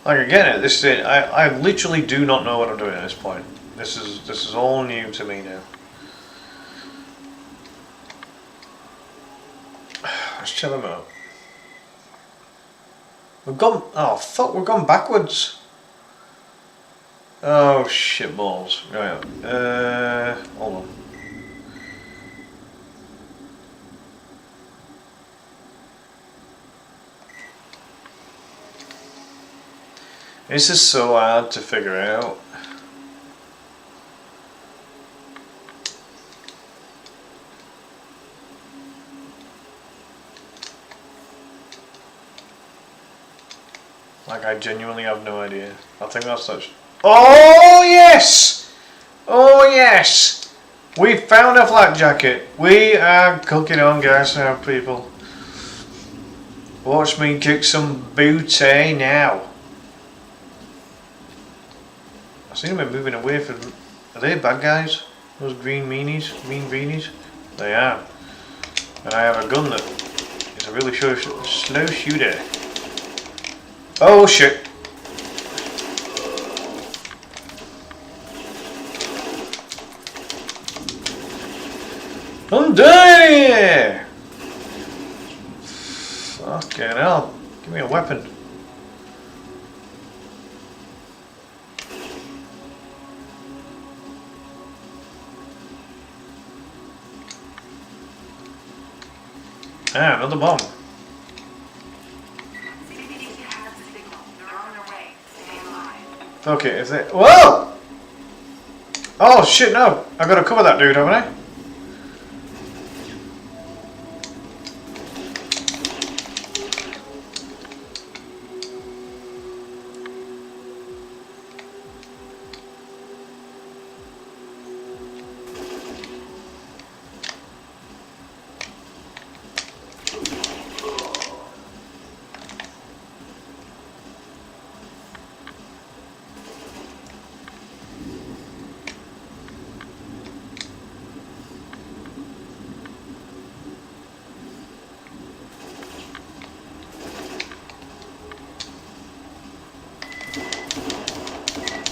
Like again, at this stage, I literally do not know what I'm doing at this point. This is all new to me now. Let's chill them out. We've gone. Oh fuck! We've gone backwards. Oh shit balls! Right. Hold on. This is so hard to figure out. Like, I genuinely have no idea. I think that's such... Oh, yes! Oh, yes! We found a flak jacket. We are cooking on gas now, people. Watch me kick some booty now. I seem to be moving away from... Are they bad guys? Those green meanies? Green greenies? They are. And I have a gun that is a really slow shooter. Oh shit. I'm down here! Fucking hell. Give me a weapon. Ah, another bomb. CBDC has the signal. They're on their way. Stay alive. Okay, if they... Whoa! Oh shit, no. I gotta cover that dude, haven't I?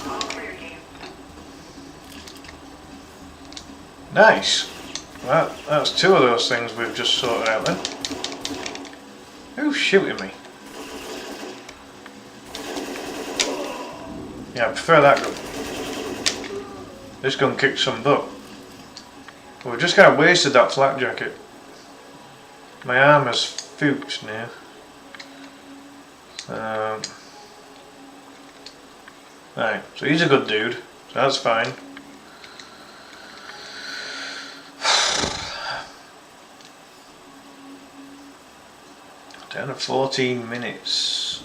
All clear, game. Nice. Well, that's two of those things we've just sorted out then. Who's shooting me? Yeah, I prefer that gun. This gun kicks some butt. But we've just kind of wasted that flak jacket. My armor's fooked now. Right, so he's a good dude, so that's fine. Down to 14 minutes.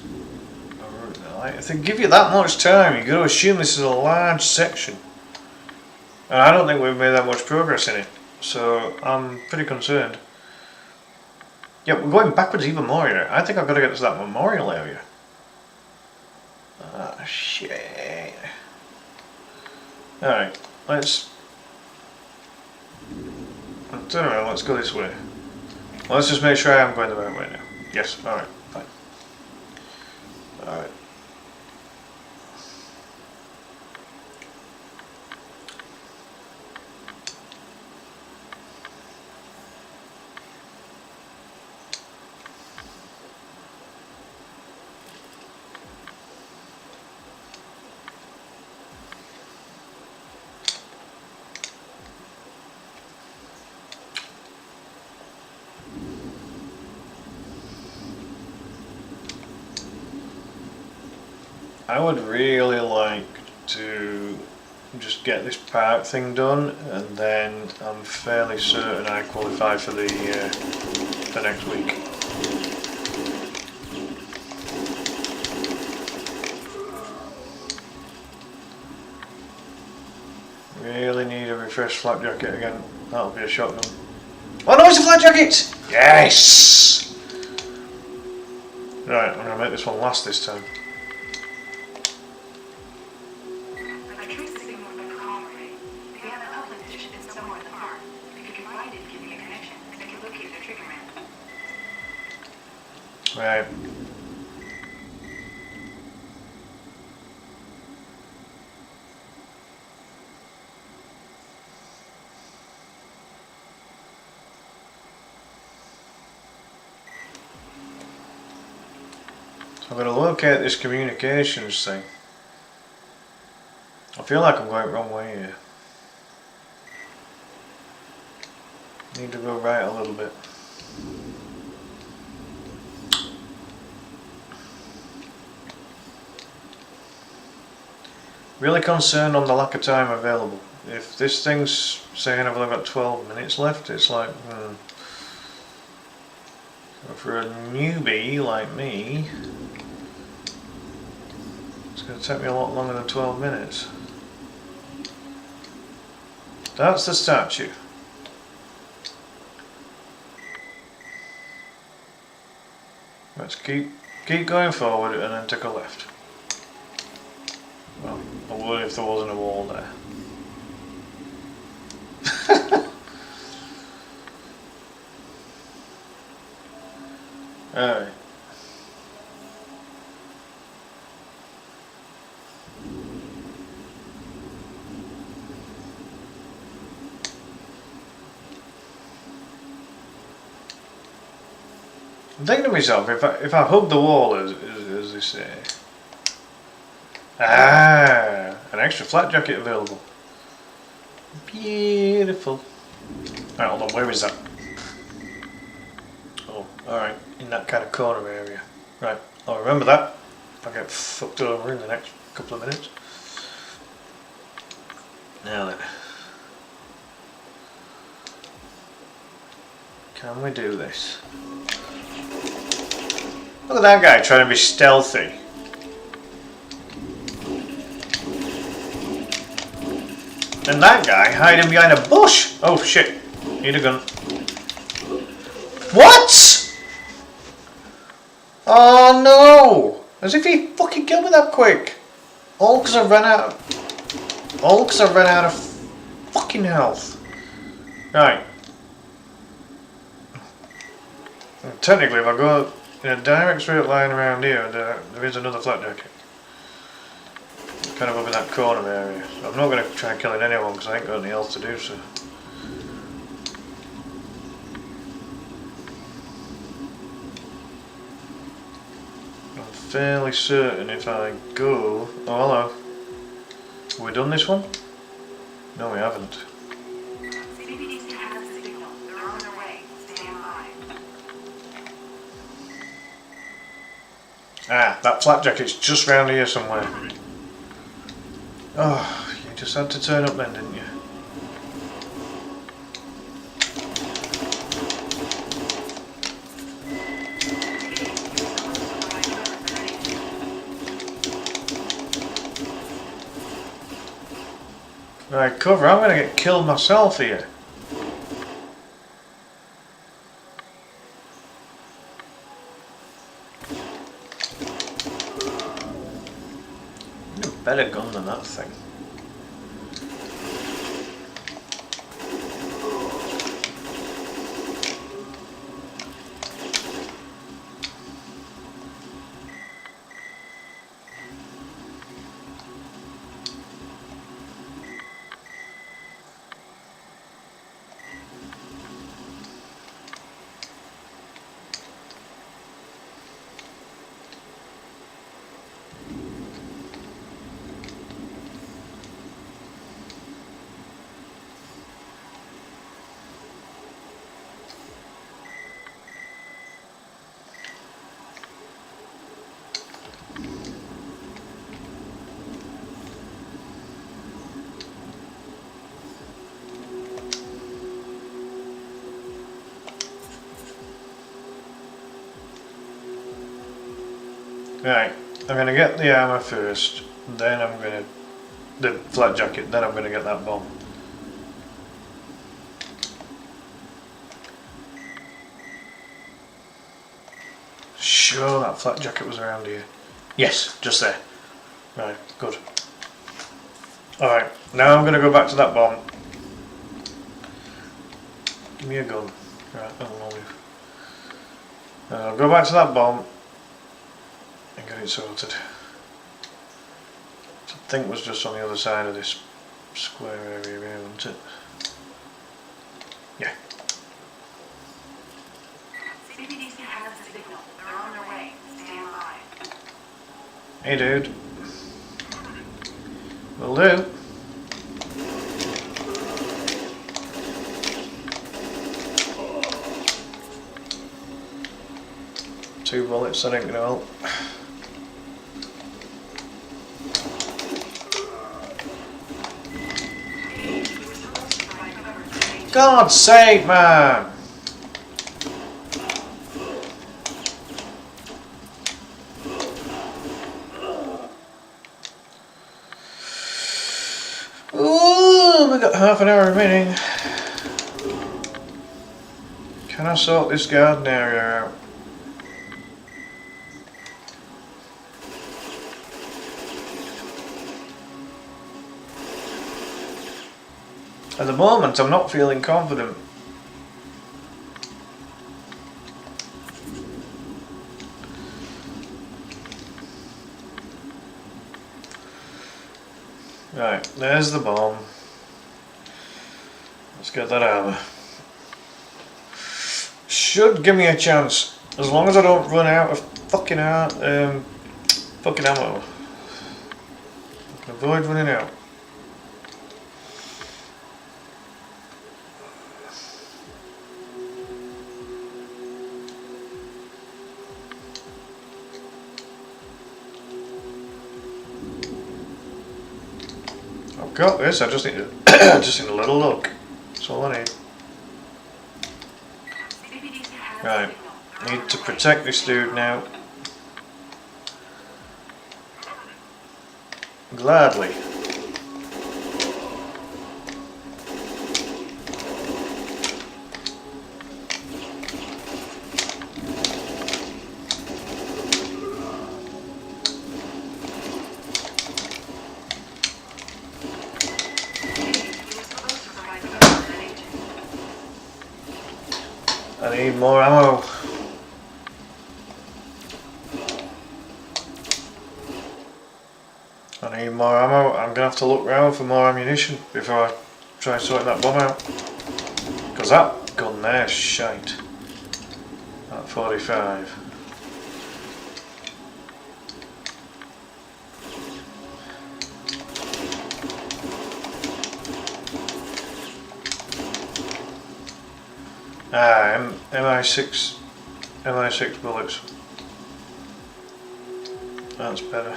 If they give you that much time, you've got to assume this is a large section. And I don't think we've made that much progress in it, so I'm pretty concerned. Yeah, we're going backwards even more here. I think I've got to get to that memorial area. Ah, shit. Alright, let's... I don't know, let's go this way. Well, let's just make sure I am going the right way now. Yes, alright, fine. Alright. I would really like to just get this park thing done, and then I'm fairly certain I qualify for the next week. Really need a refreshed flak jacket again. That'll be a shotgun. Oh no, it's a flak jacket! Yes! Right, I'm gonna make this one last this time. I traced the signal from the comm array. They have an uplink station somewhere in the park. If you can find it, give me a connection. I can locate their trigger man. Right. I'm going to locate this communications thing. I feel like I'm going the wrong way here. Need to go right a little bit. Really concerned on the lack of time available. If this thing's saying I've only got 12 minutes left, it's like, So for a newbie like me, It's going to take me a lot longer than 12 minutes. That's the statue. Let's keep going forward and then take a left. Well, I would if there wasn't a wall there. Alright. I'm thinking to myself, if I hug the wall, as they say, an extra flat jacket available. Beautiful. Right, hold on, where is that? Oh, alright, in that kind of corner area. Right, I'll remember that. I'll get fucked over in the next couple of minutes. Now then. Can we do this? Look at that guy trying to be stealthy. And that guy hiding behind a bush. Oh shit. Need a gun. What? Oh no. As if he fucking killed me that quick. All because I ran out of fucking health. Right. Technically, if I go in a direct straight line around here, there is another flat jacket. Kind of up in that corner area. So I'm not going to try killing anyone because I ain't got anything else to do so. I'm fairly certain if I go... Oh hello. Have we done this one? No we haven't. CBDC has a signal. They're on their way. Stand by. Ah, that flat jacket's just round here somewhere. Oh, you just had to turn up then, didn't you? Right, cover, I'm gonna get killed myself here. Better gun than that thing. Right, I'm gonna get the armour first, then I'm gonna... the flat jacket, then I'm gonna get that bomb. Sure, that flat jacket was around here. Yes, just there. Right, good. Alright, now I'm gonna go back to that bomb. Give me a gun. Right, I'll leave. I'll go back to that bomb and get it sorted. Which I think was just on the other side of this square area here, wasn't it? Yeah. CBDC has a signal. They're on their way. Stand by. Hey dude. Will do. Two bullets, that ain't gonna help. God's sake, man! Well, we got half an hour remaining. Can I sort this garden area out? At the moment, I'm not feeling confident. Right, there's the bomb. Let's get that armor. Should give me a chance, as long as I don't run out of fucking ammo. I can avoid running out. I've got this. I just need to just need a little look. That's all I need. Right, need to protect this dude now. Gladly. I need more ammo. I need more ammo. I'm gonna have to look around for more ammunition before I try sorting that bomb out. Because that gun there's shite. At 45. MI6 bullets. That's better.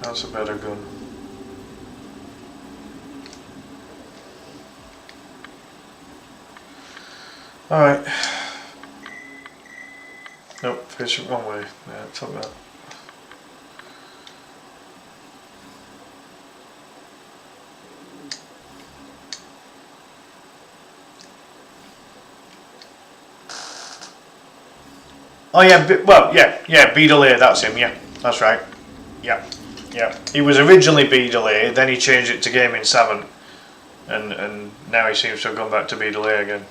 That's a better gun. Alright. Nope, face it wrong way. Yeah, fuck that. Oh yeah, B delay, that's him, yeah, that's right. Yeah. He was originally B delay, then he changed it to Gaming 7. And now he seems to have gone back to B delay again.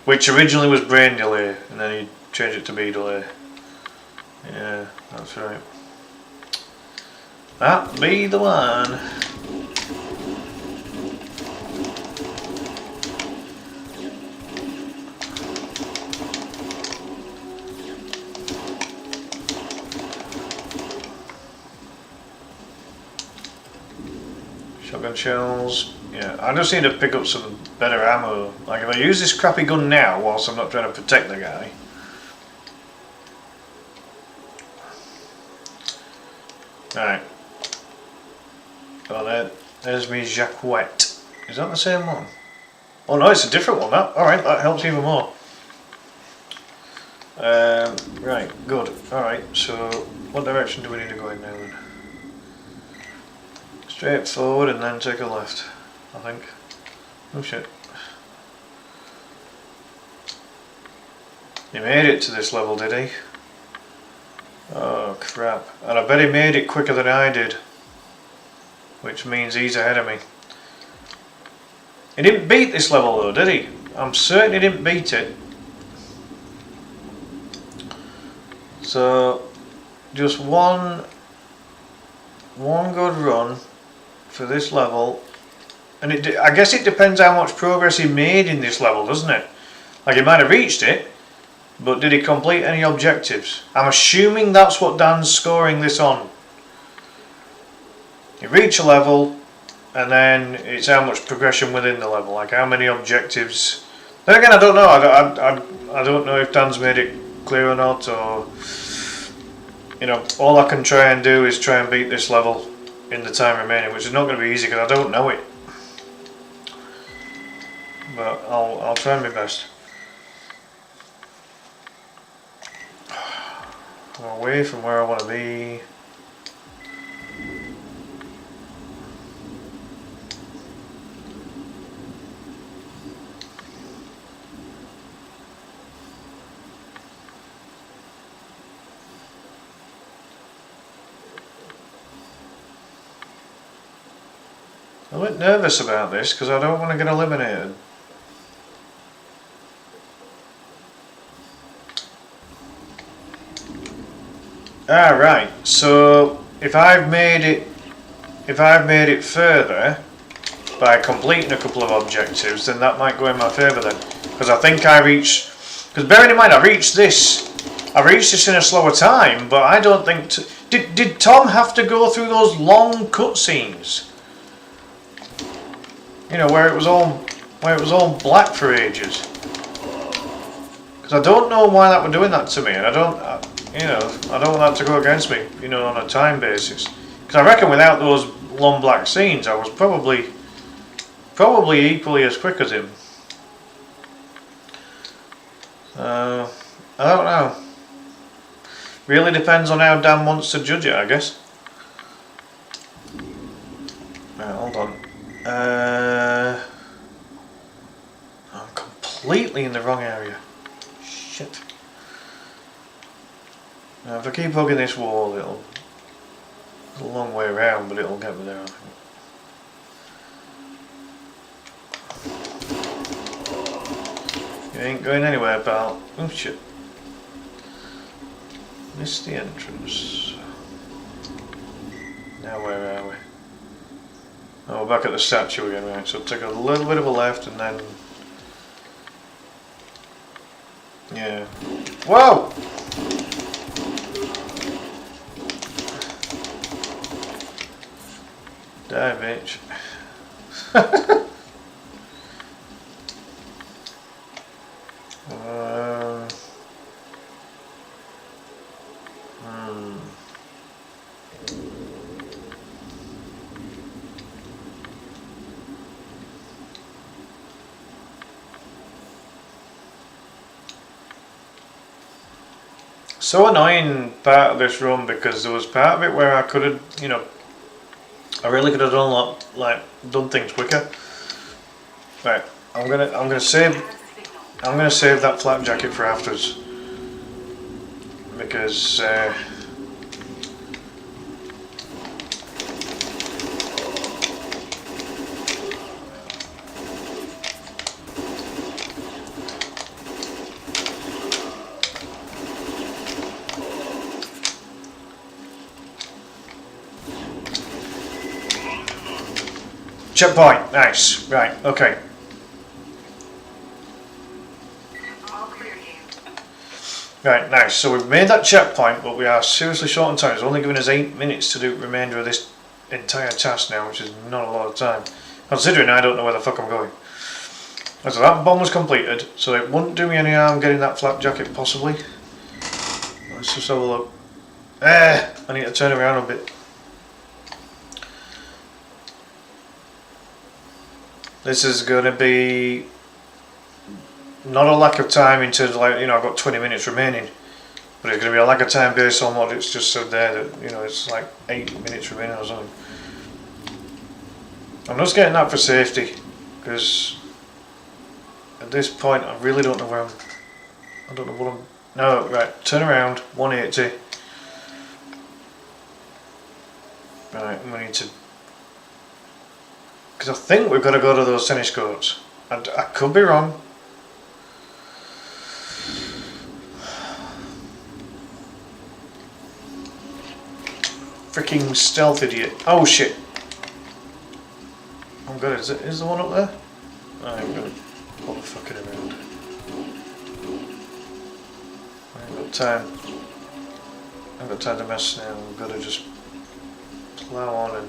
Which originally was brain delay, and then he changed it to B delay. Yeah, that's right. That be the one. Shotgun shells. Yeah, I just need to pick up some better ammo. Like if I use this crappy gun now whilst I'm not trying to protect the guy. Right. Oh, there's me Jacquette. Is that the same one? Oh no, it's a different one. Alright, that helps even more. Right, good. Alright, so what direction do we need to go in now then? Straight forward and then take a left, I think. Oh shit. He made it to this level, did he? Oh crap. And I bet he made it quicker than I did. Which means he's ahead of me. He didn't beat this level though, did he? I'm certain he didn't beat it. So, just one good run for this level. And I guess it depends how much progress he made in this level, doesn't it? Like he might have reached it, but did he complete any objectives? I'm assuming that's what Dan's scoring this on. You reach a level, and then it's how much progression within the level, like how many objectives. Then again, I don't know. I don't know if Dan's made it clear or not, or you know, all I can try and do is try and beat this level in the time remaining, which is not going to be easy because I don't know it. But I'll try my best. I'm away from where I want to be. I'm a bit nervous about this because I don't want to get eliminated. Right. So if I've made it further by completing a couple of objectives, then that might go in my favour then. Because I think I reached. Because bearing in mind, I reached this in a slower time, but I don't think. Did Tom have to go through those long cutscenes? You know, where it was all black for ages. Because I don't know why that were doing that to me, and I don't want that to go against me, you know, on a time basis. Because I reckon without those long black scenes, I was probably equally as quick as him. I don't know. Really depends on how Dan wants to judge it, I guess. Right, hold on. I'm completely in the wrong area. Shit. Now if I keep hugging this wall, it's a long way around, but it'll get me there, I think. You ain't going anywhere, pal. Oh shit. Missed the entrance. Now where are we? Oh, we're back at the statue again, right, so take a little bit of a left and then... Yeah. Whoa! Die, bitch. So annoying part of this run because there was part of it where I could have, you know, I really could have done things quicker. Right, I'm gonna save that flak jacket for afterwards because checkpoint, nice, right, okay. All clear, game. Right, nice. So we've made that checkpoint, but we are seriously short on time. It's only giving us 8 minutes to do the remainder of this entire task now, which is not a lot of time. Considering I don't know where the fuck I'm going. So that bomb was completed, so it wouldn't do me any harm getting that flak jacket, possibly. Let's just have a look. I need to turn around a bit. This is going to be not a lack of time in terms of, like, you know, I've got 20 minutes remaining, but it's going to be a lack of time based on what it's just said there, that, you know, it's like 8 minutes remaining or something. I'm just getting that for safety, because at this point I really don't know where I don't know what I'm... No, right, turn around, 180. Right, we need to... Because I think we've got to go to those tennis courts. I could be wrong. Freaking stealth idiot. Oh shit. Oh god, is the one up there? I'm gonna pull the fucking around. I ain't got time. I ain't got time to mess now. We've got to just plough on and...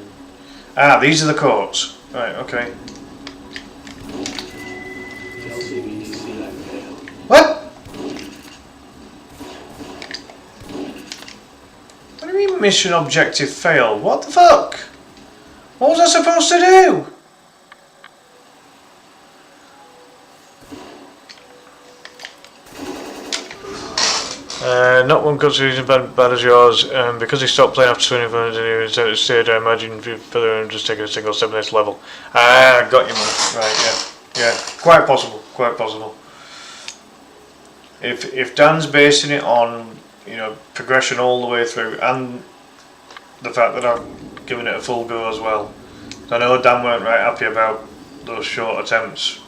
Ah, these are the courts. Right, okay. What? What do you mean mission objective failed? What the fuck? What was I supposed to do? Not one constitution bad as yours. Because he stopped playing after 24 minutes and he was at the stage, I imagine further just taking a single step next level. Got you, man. Right, yeah. Quite possible. If Dan's basing it on, progression all the way through, and the fact that I've given it a full go as well, I know Dan weren't right happy about those short attempts.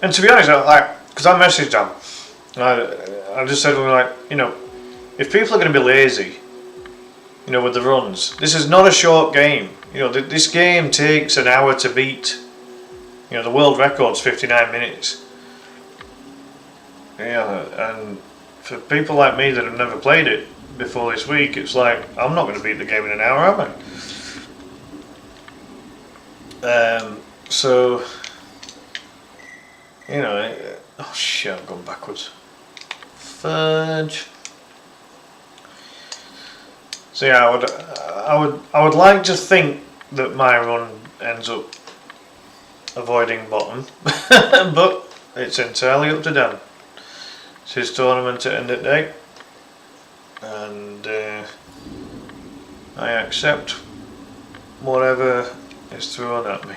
And to be honest, because I messaged Dan, I just said to him, if people are going to be lazy, with the runs, this is not a short game. This game takes an hour to beat. The world record's 59 minutes. And for people like me that have never played it before this week, it's like, I'm not going to beat the game in an hour, am I? So, oh shit, I've gone backwards. Fudge. So yeah, I would like to think that my run ends up avoiding bottom, but it's entirely up to Dan. It's his tournament at end of day, and I accept whatever is thrown at me.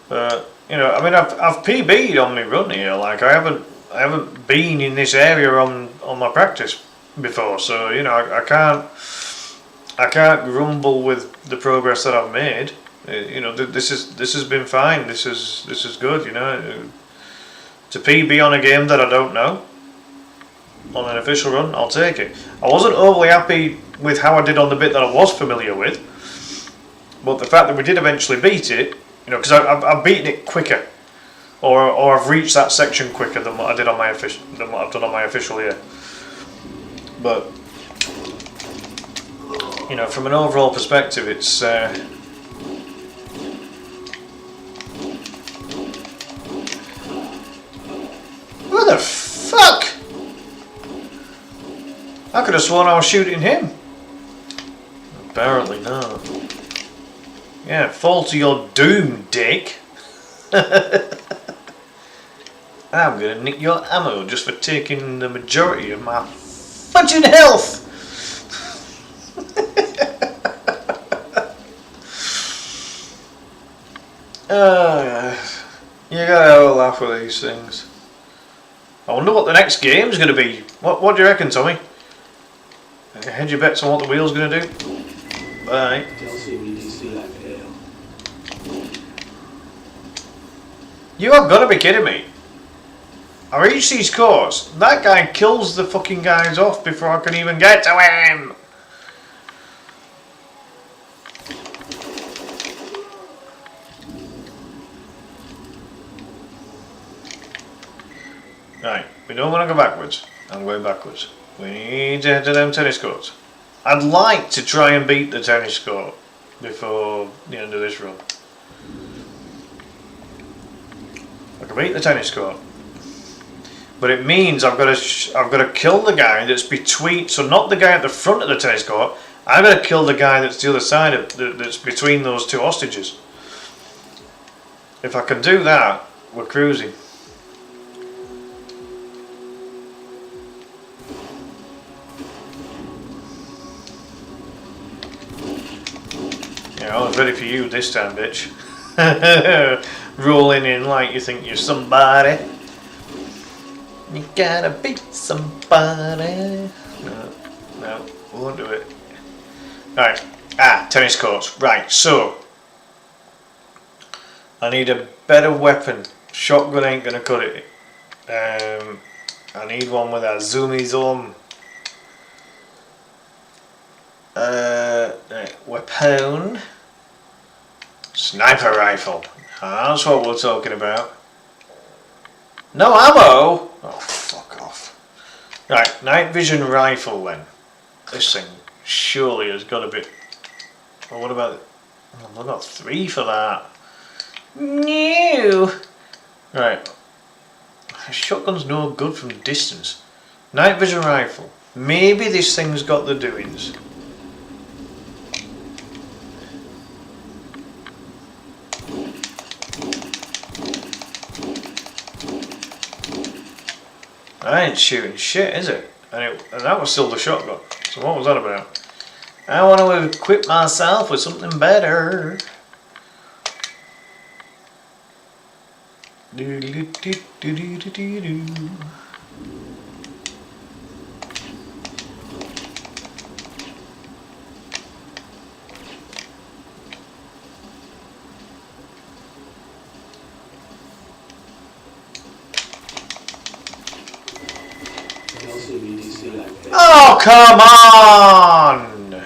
But I've PB'd on my run here. Like I haven't been in this area on my practice before, so I can't grumble with the progress that I've made. This has been fine. This is good. To PB on a game that I don't know on an official run, I'll take it. I wasn't overly happy with how I did on the bit that I was familiar with, but the fact that we did eventually beat it, because I've beaten it quicker, or I've reached that section quicker than what I did on my than what I've done on my official here. But from an overall perspective, it's what the fuck? I could have sworn I was shooting him. Apparently not. Yeah, fall to your doom, dick. I'm gonna nick your ammo just for taking the majority of my fudging health. You gotta have a laugh with these things. I wonder what the next game's gonna be. What do you reckon, Tommy? Hedge your bets on what the wheel's gonna do. Bye. You have got to be kidding me. I reach these cores. That guy kills the fucking guys off before I can even get to him. Right, we don't want to go backwards. I'm going backwards. We need to head to them tennis courts. I'd like to try and beat the tennis court before the end of this run. I can beat the tennis court, but it means I've got to kill the guy that's between. So not the guy at the front of the tennis court. I've got to kill the guy that's the other side of that's between those two hostages. If I can do that, we're cruising. Yeah, I was ready for you this time, bitch. Rolling in like you think you're somebody. You gotta beat somebody. No, we won't do it. Right. Tennis courts. Right, so I need a better weapon. Shotgun ain't gonna cut it. I need one with a zoomy zoom. Weapon. Sniper rifle. That's what we're talking about. No ammo? Oh, fuck off. Right, night vision rifle then. This thing surely has got a bit. Well, what about it? I've got 3 for that. No. Right. Shotgun's no good from distance. Night vision rifle. Maybe this thing's got the doings. I ain't shooting shit, is it? And that was still the shotgun. So what was that about? I want to equip myself with something better. Do do do do do do do do. LCBDC active. Oh, come on!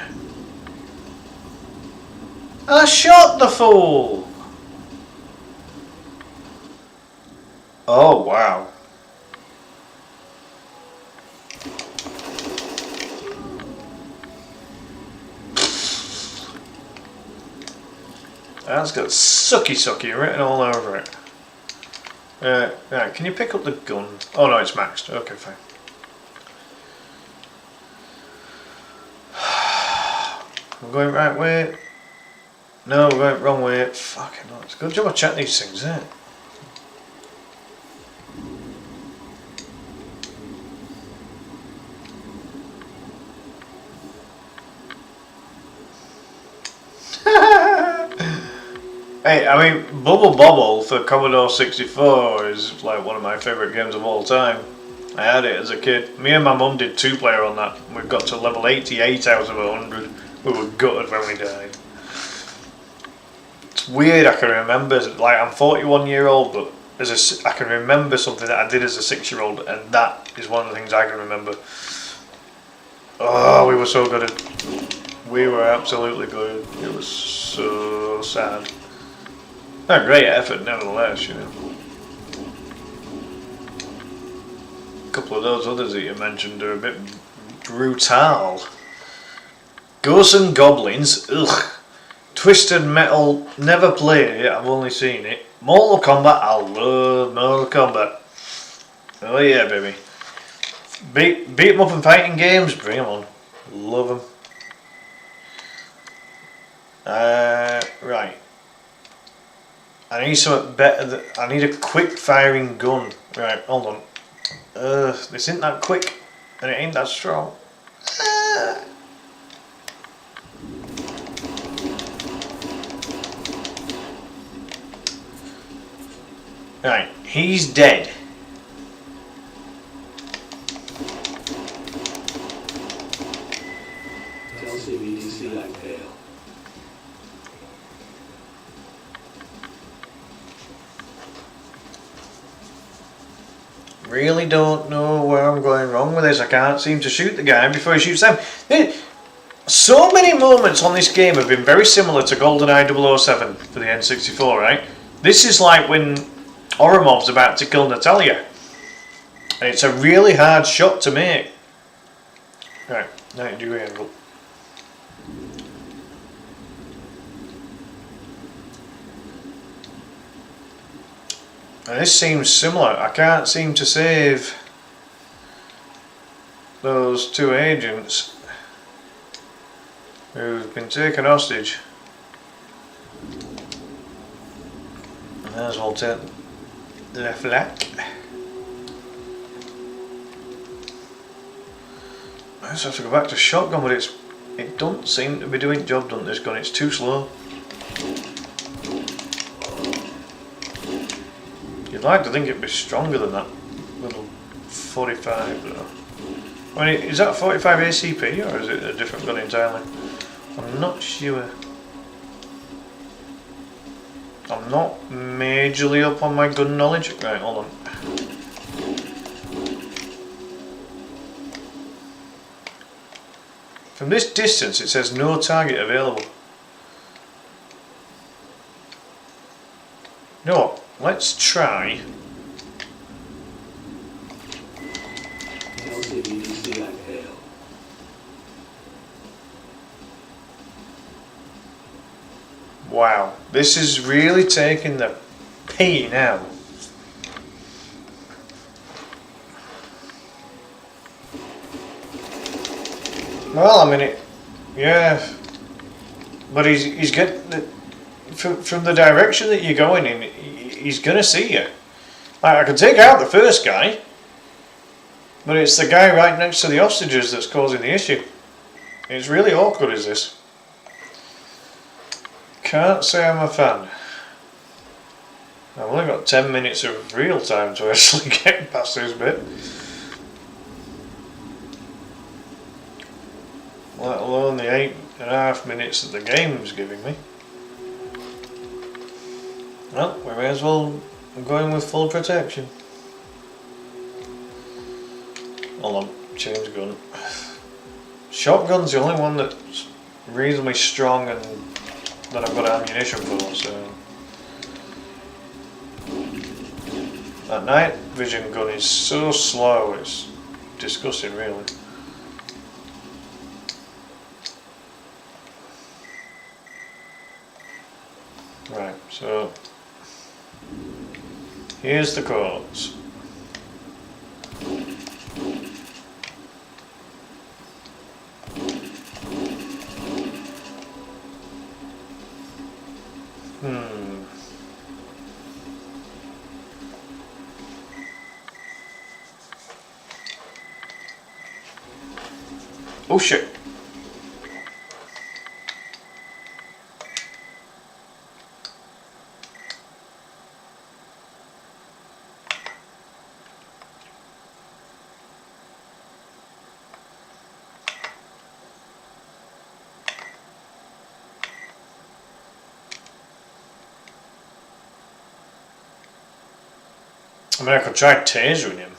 I shot the fool! Oh, wow. That's got sucky written all over it. Right, can you pick up the gun? Oh no, it's maxed. Okay, fine. I'm going right way. No, we're going wrong way. Fucking hell. It's a good job I check these things, isn't it? Hey, I mean, Bubble Bobble for Commodore 64 is like one of my favourite games of all time. I had it as a kid. Me and my mum did 2-player on that. We got to level 88 out of 100. We were gutted when we died. It's weird, I can remember, like I'm 41 year old, but I can remember something that I did as a 6-year-old, and that is one of the things I can remember. Oh, we were so good we were absolutely good. It was so sad. A great effort nevertheless, you know. A couple of those others that you mentioned are a bit brutal. Ghosts and Goblins, ugh. Twisted Metal, never played it, I've only seen it. Mortal Kombat, I love Mortal Kombat. Oh yeah, baby. Beat 'em up in fighting games, bring 'em on. Love them. Right. I need something better. I need a quick firing gun. Right, hold on. This isn't that quick, and it ain't that strong. Right, he's dead. LCBDC active. Really don't know where I'm going wrong with this. I can't seem to shoot the guy before he shoots them. So many moments on this game have been very similar to GoldenEye 007 for the N64, right? This is like when Oromov's about to kill Natalia. And it's a really hard shot to make. Right, 90-degree angle. And this seems similar. I can't seem to save those 2 agents who've been taken hostage. And as well take the flak. I just have to go back to shotgun, but it don't seem to be doing job done, this gun. It's too slow. You'd like to think it'd be stronger than that little 45 though. I mean, is that 45 ACP or is it a different gun entirely? I'm not sure. I'm not majorly up on my gun knowledge. Right, hold on. From this distance it says no target available. You know what? Let's try. LCBDC active. Wow, this is really taking the pee now. Well, I mean, yeah, but he's getting the, from the direction that you're going in. He's gonna see you. Like, I can take out the first guy, But it's the guy right next to the hostages that's causing the issue. It's really awkward, is this? Can't say I'm a fan. I've only got 10 minutes of real time to actually get past this bit. Let alone the 8.5 minutes that the game's giving me. Well, we may as well go in with full protection. Hold on, change gun. Shotgun's the only one that's reasonably strong and that I've got ammunition for, so... That night vision gun is so slow, it's disgusting really. Right, so... Here's the codes. Oh shit. I mean, I could try tasering him.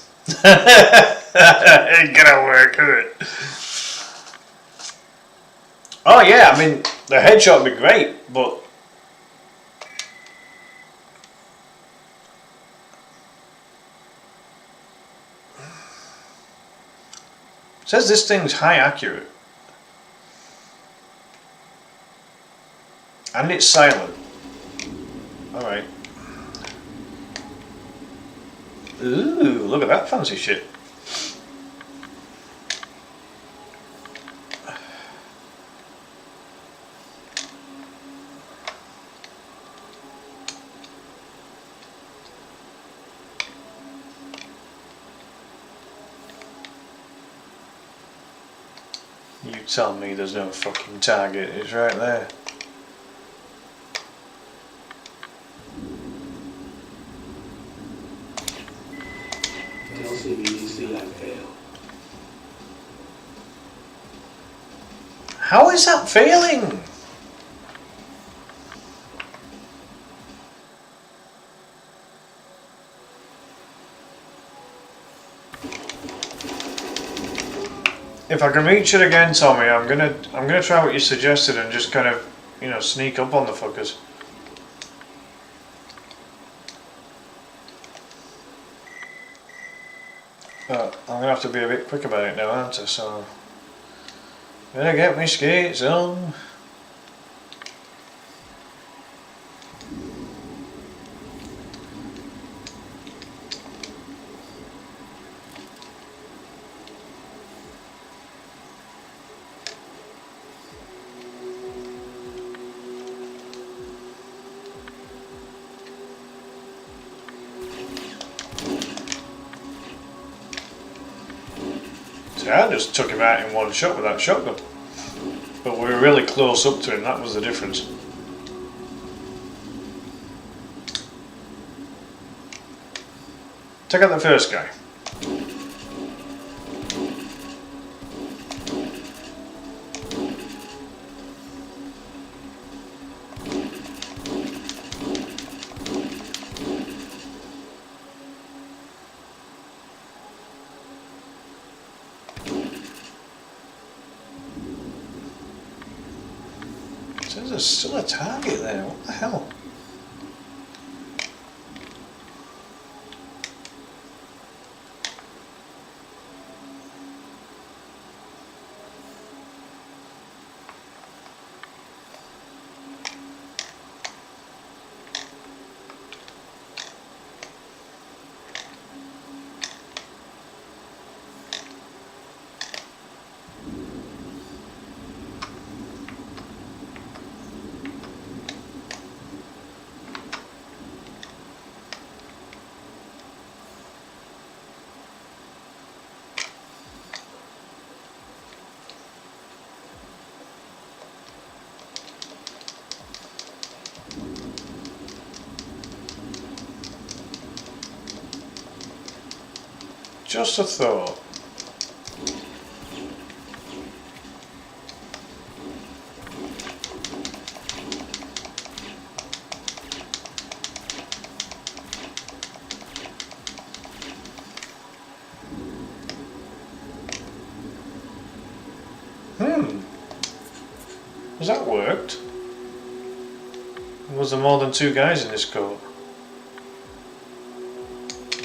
Ain't gonna work, is it? Oh yeah, I mean, the headshot would be great, but... It says this thing's high accurate. And it's silent. Alright. Ooh, look at that fancy shit. You tell me there's no fucking target, it's right there. Tell CBDC I failed. How is that failing? If I can reach it again, Tommy, I'm gonna try what you suggested and just kind of, you know, sneak up on the fuckers. But I'm gonna have to be a bit quick about it now, aren't I? So, better get my skates on. See, I just took him out in one shot with that shotgun. But we were really close up to him, that was the difference. Take out the first guy. There's still a target there, what the hell? Just a thought. Has that worked? Was there more than 2 guys in this court?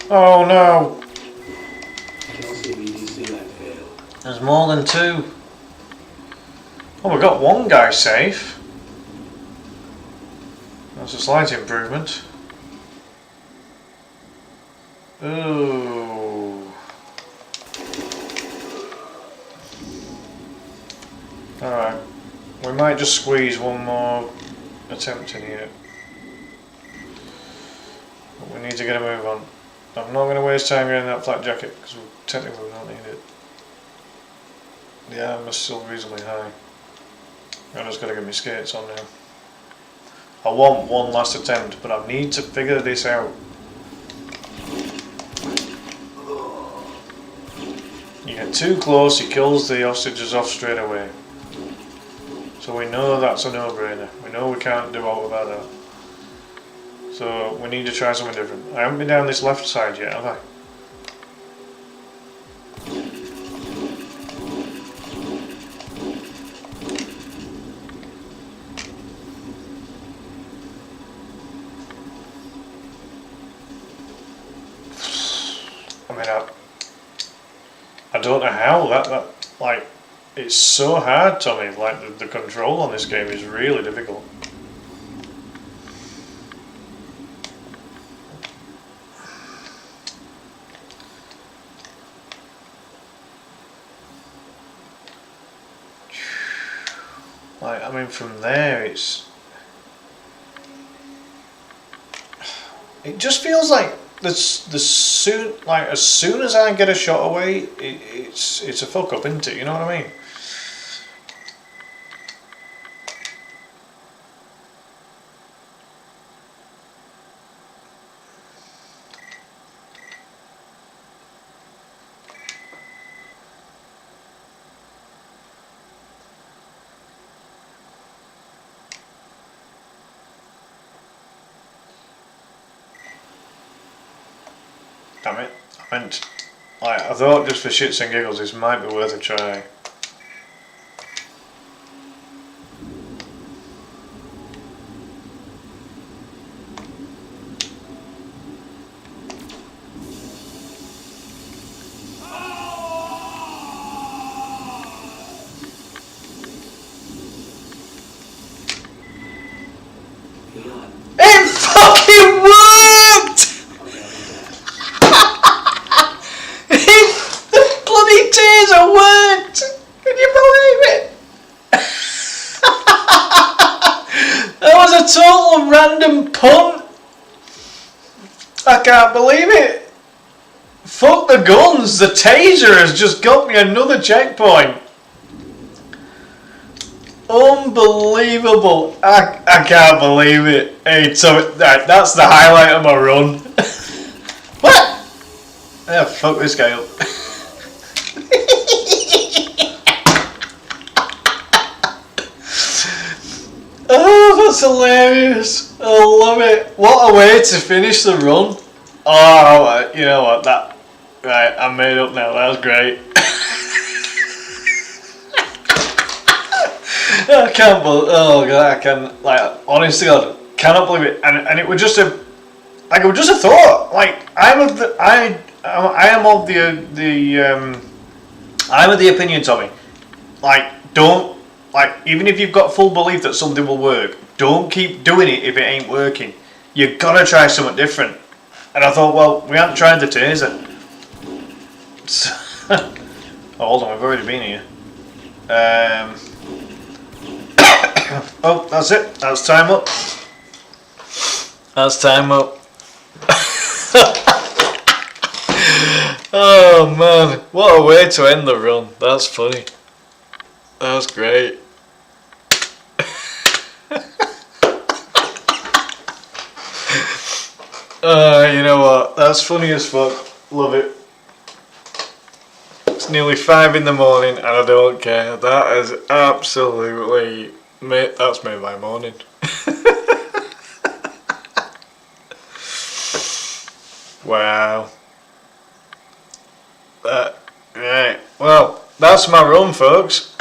Oh no! There's more than 2. Oh, we got 1 guy safe. That's a slight improvement. Ooh. Alright. We might just squeeze 1 more attempt in here. But we need to get a move on. I'm not going to waste time getting that flak jacket because we technically don't need it. The armor's still reasonably high. I'm just got to get my skates on now. I want 1 last attempt, but I need to figure this out. You get too close, he kills the hostages off straight away. So we know that's a no-brainer. We know we can't do out about that. So we need to try something different. I haven't been down this left side yet, have I? I mean, I don't know how that like, it's so hard, Tommy. Like the control on this game is really difficult. Like, I mean, from there, it just feels like as soon as I get a shot away, it's a fuck up, isn't it? You know what I mean? Damn it, I meant, like, I thought just for shits and giggles this might be worth a try. It fucking worked! The bloody taser worked! Can you believe it? That was a total random punt. I can't believe it. Fuck the guns, the taser has just got me another checkpoint. Unbelievable. I can't believe it. Hey, so that's the highlight of my run. What? Yeah, fuck this guy up. Oh, that's hilarious. I love it. What a way to finish the run. Oh, you know what, right, I'm made up now, that was great. I can't believe, oh god, I can, like, honestly, God, cannot believe it. And it was just a thought. Like, I'm of the opinion, Tommy. Like, don't, like, even if you've got full belief that something will work, don't keep doing it if it ain't working. You gotta try something different. And I thought, well, we haven't tried the taser. Oh, hold on, we've already been here. Oh, that's it. That's time up. That's time up. Oh man, what a way to end the run. That's funny. That's great. You know what? That's funny as fuck. Love it. It's nearly 5 in the morning and I don't care. That is absolutely that's made my morning. Wow. Right. Well, that's my run, folks.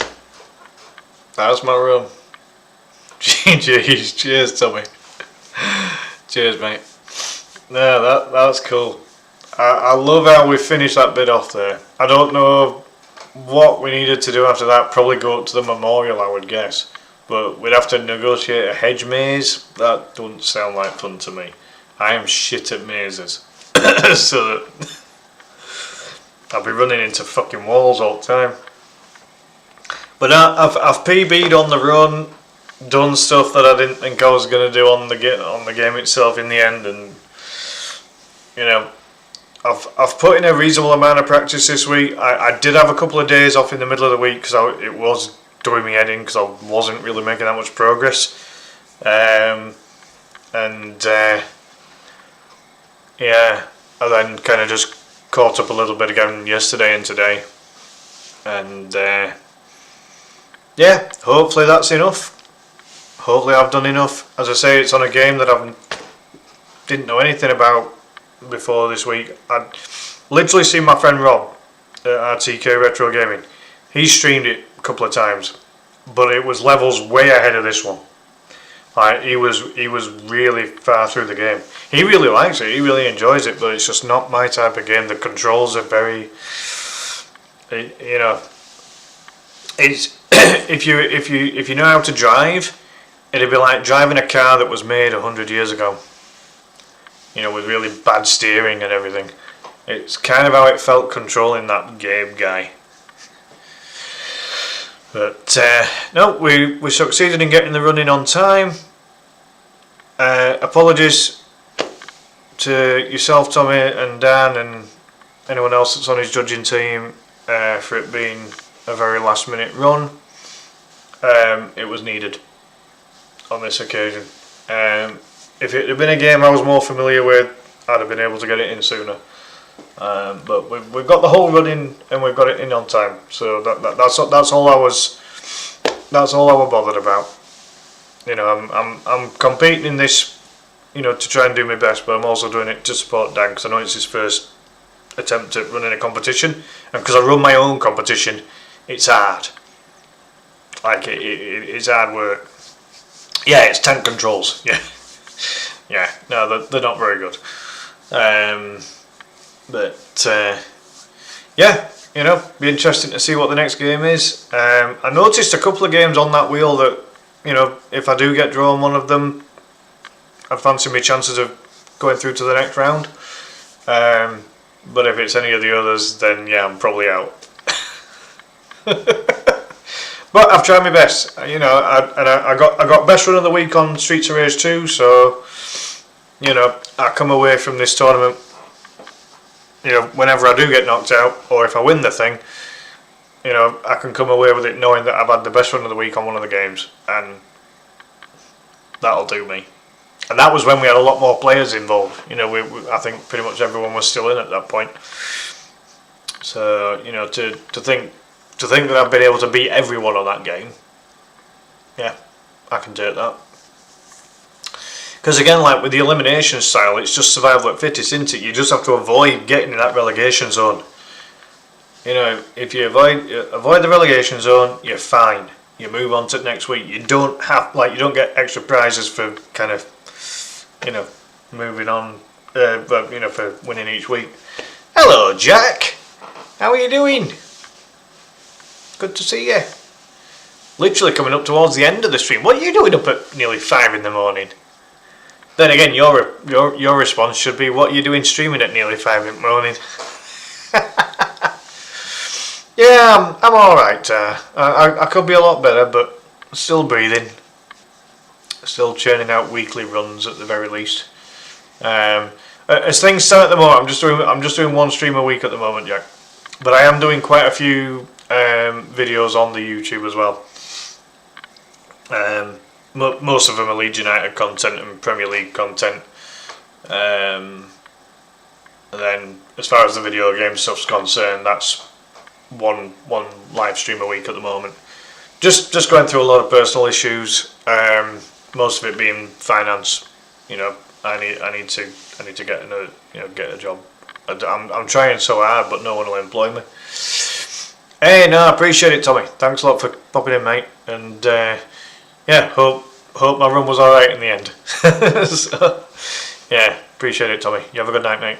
That's my run. Jeez, cheers, Tommy. Cheers, mate. No, that's cool. I love how we finished that bit off there. I don't know what we needed to do after that. Probably go up to the memorial, I would guess. But we'd have to negotiate a hedge maze. That doesn't sound like fun to me. I am shit at mazes. So that I'll be running into fucking walls all the time. But I've PB'd on the run, done stuff that I didn't think I was going to do on the game itself in the end, and you know, I've put in a reasonable amount of practice this week. I did have a couple of days off in the middle of the week because it was doing me head in because I wasn't really making that much progress, yeah, I then kind of just caught up a little bit again yesterday and today, and yeah, hopefully that's enough. Hopefully I've done enough. As I say, it's on a game that I didn't know anything about before this week. I'd literally seen my friend Rob at RTK Retro Gaming. He streamed it a couple of times, but it was levels way ahead of this one. Like, he was really far through the game. He really likes it. He really enjoys it, but it's just not my type of game. The controls are very, you know, it's if you know how to drive, it'd be like driving a car that was made 100 years ago. You know, with really bad steering and everything. It's kind of how it felt controlling that game guy. But no, we succeeded in getting the run in on time. Apologies to yourself, Tommy, and Dan, and anyone else that's on his judging team for it being a very last minute run. It was needed on this occasion. If it had been a game I was more familiar with, I'd have been able to get it in sooner. But we've got the whole run in, and we've got it in on time. So that's all I was bothered about. You know, I'm competing in this, you know, to try and do my best, but I'm also doing it to support Dan because I know it's his first attempt at running a competition, and because I run my own competition, it's hard. Like it's hard work. Yeah, it's tank controls. Yeah. Yeah, no, they're not very good. But yeah, you know, be interesting to see what the next game is. I noticed a couple of games on that wheel that, you know, if I do get drawn one of them, I fancy my chances of going through to the next round. But if it's any of the others, then yeah, I'm probably out. But I've tried my best. You know, I got best run of the week on Streets of Rage 2, so you know, I come away from this tournament, you know, whenever I do get knocked out, or if I win the thing, you know, I can come away with it knowing that I've had the best run of the week on one of the games, and that'll do me. And that was when we had a lot more players involved. You know, I think pretty much everyone was still in at that point. So, you know, to think that I've been able to beat everyone on that game, yeah, I can take that. Because again, like with the elimination style, it's just survival at fittest, isn't it? You just have to avoid getting in that relegation zone. You know, if you avoid the relegation zone, you're fine. You move on to next week. You don't get extra prizes for kind of, you know, moving on. But you know, for winning each week. Hello, Jack. How are you doing? Good to see you. Literally coming up towards the end of the stream. What are you doing up at nearly 5 in the morning? Then again, your response should be, what are you doing streaming at nearly 5 in the morning? Yeah, I'm alright. I could be a lot better, but still breathing. Still churning out weekly runs at the very least. As things stand at the moment, I'm just doing one stream a week at the moment, Jack. But I am doing quite a few videos on the YouTube as well. Most of them are Leeds United content and Premier League content. And then, as far as the video game stuff's concerned, that's one live stream a week at the moment. Just going through a lot of personal issues. Most of it being finance. You know, I need to get get a job. I'm trying so hard, but no one will employ me. Hey, no, I appreciate it, Tommy. Thanks a lot for popping in, mate. And yeah, hope my run was all right in the end. So, yeah, appreciate it, Tommy. You have a good night, mate.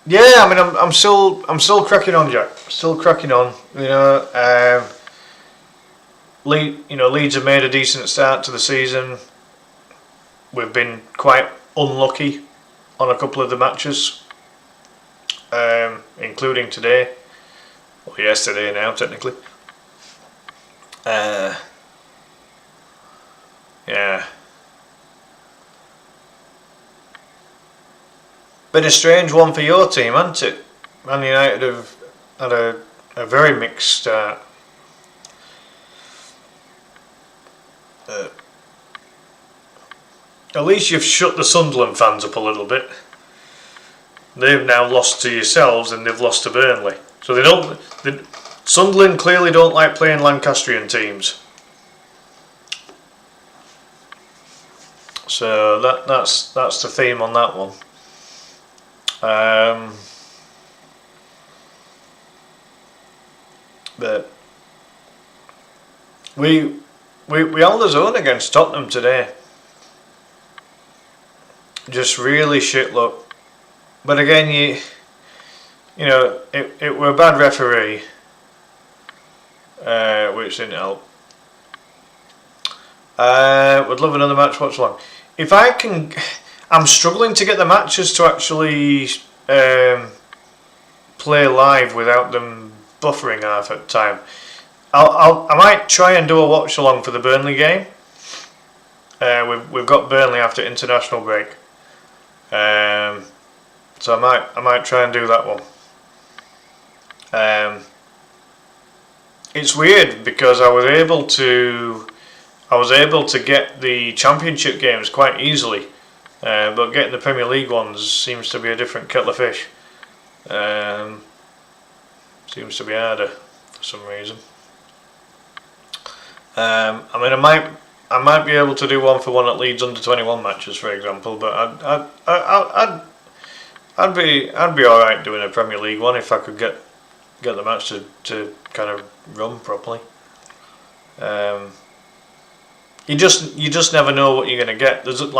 Yeah, I mean, I'm still cracking on, Jack. Still cracking on. Leeds have made a decent start to the season. We've been quite unlucky on a couple of the matches, including today. Well, yesterday now, technically. Yeah. Been a strange one for your team, hasn't it? Man United have had a very mixed start. At least you've shut the Sunderland fans up a little bit. They've now lost to yourselves and they've lost to Burnley. So Sunderland clearly don't like playing Lancastrian teams. So that's the theme on that one. But we held the zone against Tottenham today. Just really shit luck. But again, it were a bad referee, which didn't help. Would love another match watch along. If I can, I'm struggling to get the matches to actually play live without them buffering half at the time. I might try and do a watch along for the Burnley game. We've got Burnley after international break. So I might try and do that one. It's weird because I was able to get the Championship games quite easily, but getting the Premier League ones seems to be a different kettle of fish. Seems to be harder for some reason. I mean, I might be able to do one for one at Leeds under-21 matches, for example, but I'd be all right doing a Premier League one if I could get the match to kind of run properly. You just never know what you're gonna get. There's only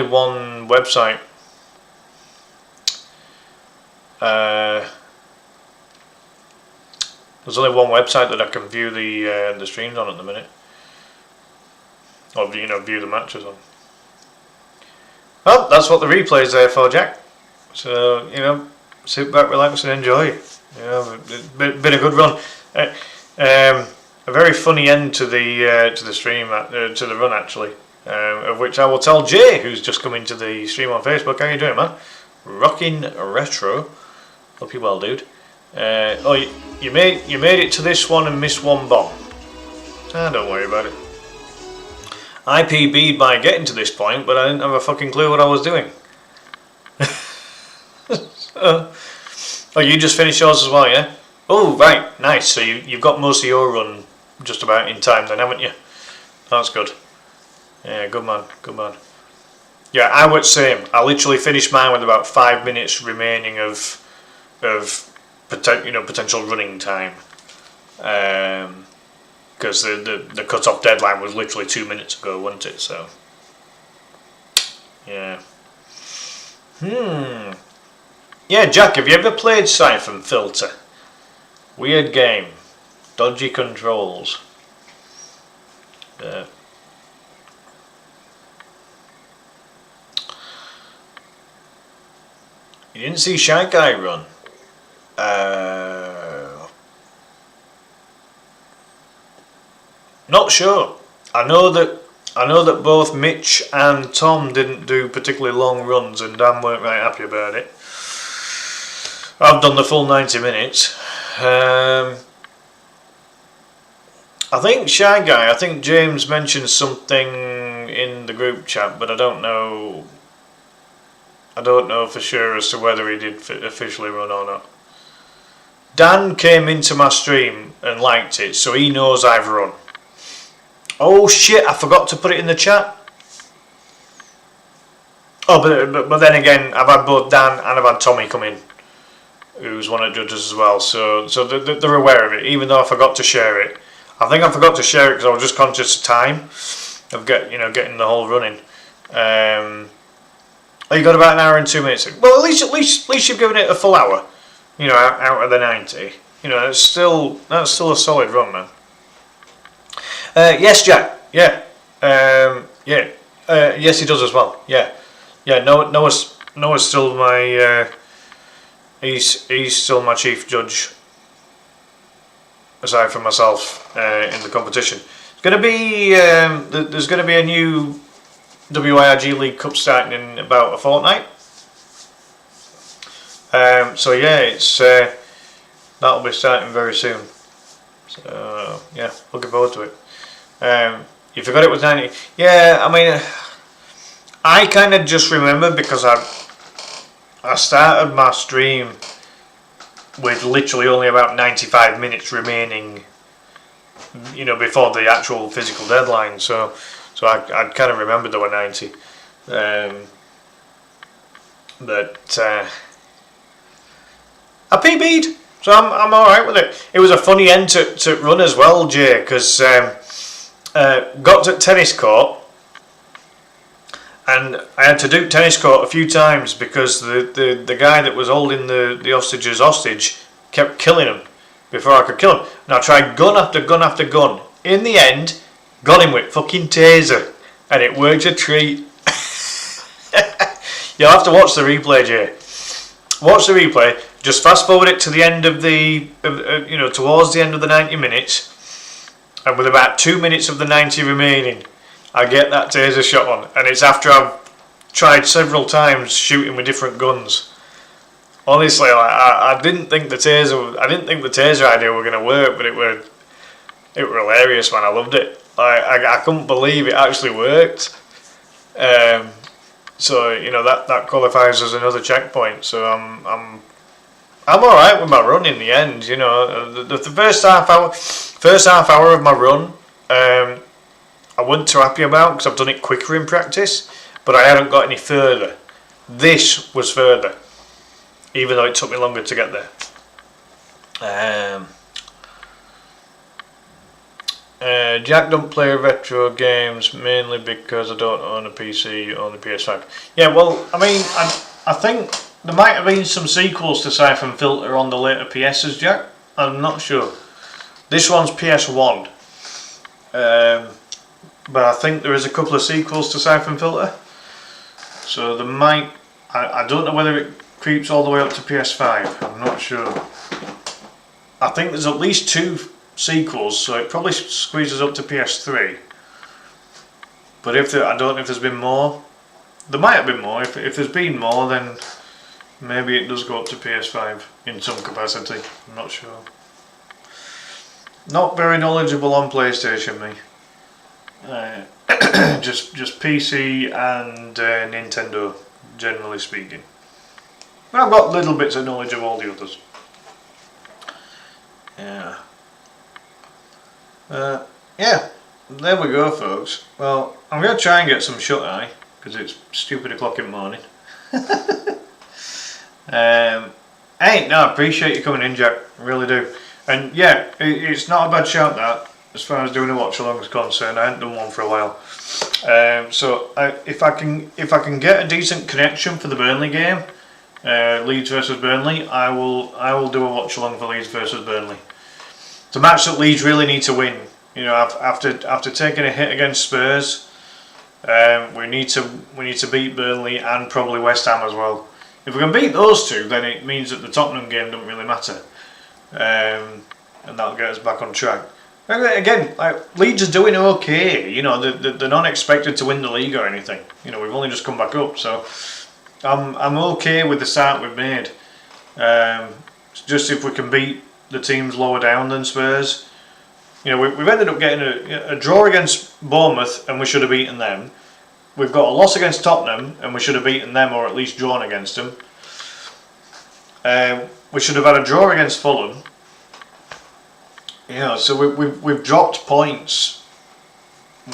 one website. There's only one website that I can view the streams on at the minute, or view the matches on. Well, that's what the replay's there for, Jack. So sit back, relax, and enjoy. It's been a good run. A very funny end to the stream, to the run actually, of which I will tell Jay, who's just come into the stream on Facebook. How you doing, man? Rocking retro. Hope you're well, dude. You made it to this one and missed one bomb. Don't worry about it. I PB'd by getting to this point, but I didn't have a fucking clue what I was doing. Oh, you just finished yours as well, yeah? Oh, right, nice. So you've got most of your run just about in time then, haven't you? That's good. Yeah, good man, good man. Yeah, I was same. I literally finished mine with about 5 minutes remaining of potential running time. Because the cut-off deadline was literally 2 minutes ago, wasn't it? So, yeah. Yeah, Jack, have you ever played Siphon Filter? Weird game. Dodgy controls. You didn't see Shy Guy run? Not sure. I know that both Mitch and Tom didn't do particularly long runs, and Dan weren't right happy about it. I've done the full 90 minutes. I I think Shy Guy, I think James mentioned something in the group chat, but I don't know for sure as to whether he did officially run or not. Dan came into my stream and liked it, so he knows I've run. Oh shit, I forgot to put it in the chat. Oh, but then again, I've had both Dan and I've had Tommy come in, who's one of the judges as well, so they're aware of it, even though I forgot to share it. I think I forgot to share it because I was just conscious of time, of getting the whole running. Oh, you got about an hour and 2 minutes. Well, at least you've given it a full hour. Out of the 90. That's still a solid run, man. Yes, Jack. Yeah. Yeah. Yes, he does as well. Yeah. Yeah. Noah's still my. He's still my chief judge. Aside from myself in the competition, it's going to be there's going to be a new WIRG League Cup starting in about a fortnight. So yeah, it's that'll be starting very soon. So yeah, looking forward to it. You forgot it was 90. Yeah, I mean, I kind of just remember because I started my stream with literally only about 95 minutes remaining, before the actual physical deadline. So I kind of remembered there were 90. But I PB'd, so I'm all right with it. It was a funny end to run as well, Jay, because got to tennis court. And I had to do tennis court a few times because the guy that was holding the hostages hostage kept killing him before I could kill him. And I tried gun after gun after gun. In the end, got him with fucking taser. And it worked a treat. You'll have to watch the replay, Jay. Watch the replay. Just fast forward it to the end of towards the end of the 90 minutes. And with about 2 minutes of the 90 remaining, I get that taser shot on, and it's after I've tried several times shooting with different guns. Honestly, I didn't think the taser idea were going to work, but it were hilarious, man. I loved it. I couldn't believe it actually worked. So that qualifies as another checkpoint. So I'm all right with my run in the end. The first half hour of my run. I wasn't too happy about because I've done it quicker in practice, but I hadn't got any further. This was further, even though it took me longer to get there. Jack don't play retro games mainly because I don't own a PC or the PS5. Yeah, well, I mean, I think there might have been some sequels to Siphon Filter on the later PSs, Jack. I'm not sure. This one's PS1. But I think there is a couple of sequels to Siphon Filter. So there might... I don't know whether it creeps all the way up to PS5. I'm not sure. I think there's at least 2 sequels, so it probably squeezes up to PS3. But I don't know if there's been more. There might have been more. If there's been more, then maybe it does go up to PS5 in some capacity. I'm not sure. Not very knowledgeable on PlayStation, me. Just PC and Nintendo, generally speaking. I've got little bits of knowledge of all the others. Yeah. Yeah, there we go, folks. Well, I'm going to try and get some shut-eye, because it's stupid o'clock in the morning. Hey, no, I appreciate you coming in, Jack. I really do. And yeah, it's not a bad shout, that, as far as doing a watch-along is concerned. I haven't done one for a while. So if I can get a decent connection for the Burnley game, Leeds versus Burnley, I will do a watch-along for Leeds versus Burnley. It's a match that Leeds really need to win. After taking a hit against Spurs, we need to beat Burnley and probably West Ham as well. If we can beat those two, then it means that the Tottenham game doesn't really matter, and that'll get us back on track. Again, Leeds are doing okay. They're not expected to win the league or anything. We've only just come back up, so I'm okay with the start we've made. Just if we can beat the teams lower down than Spurs, You know, we've ended up getting a draw against Bournemouth, and we should have beaten them. We've got a loss against Tottenham, and we should have beaten them or at least drawn against them. We should have had a draw against Fulham. You know, so we've dropped points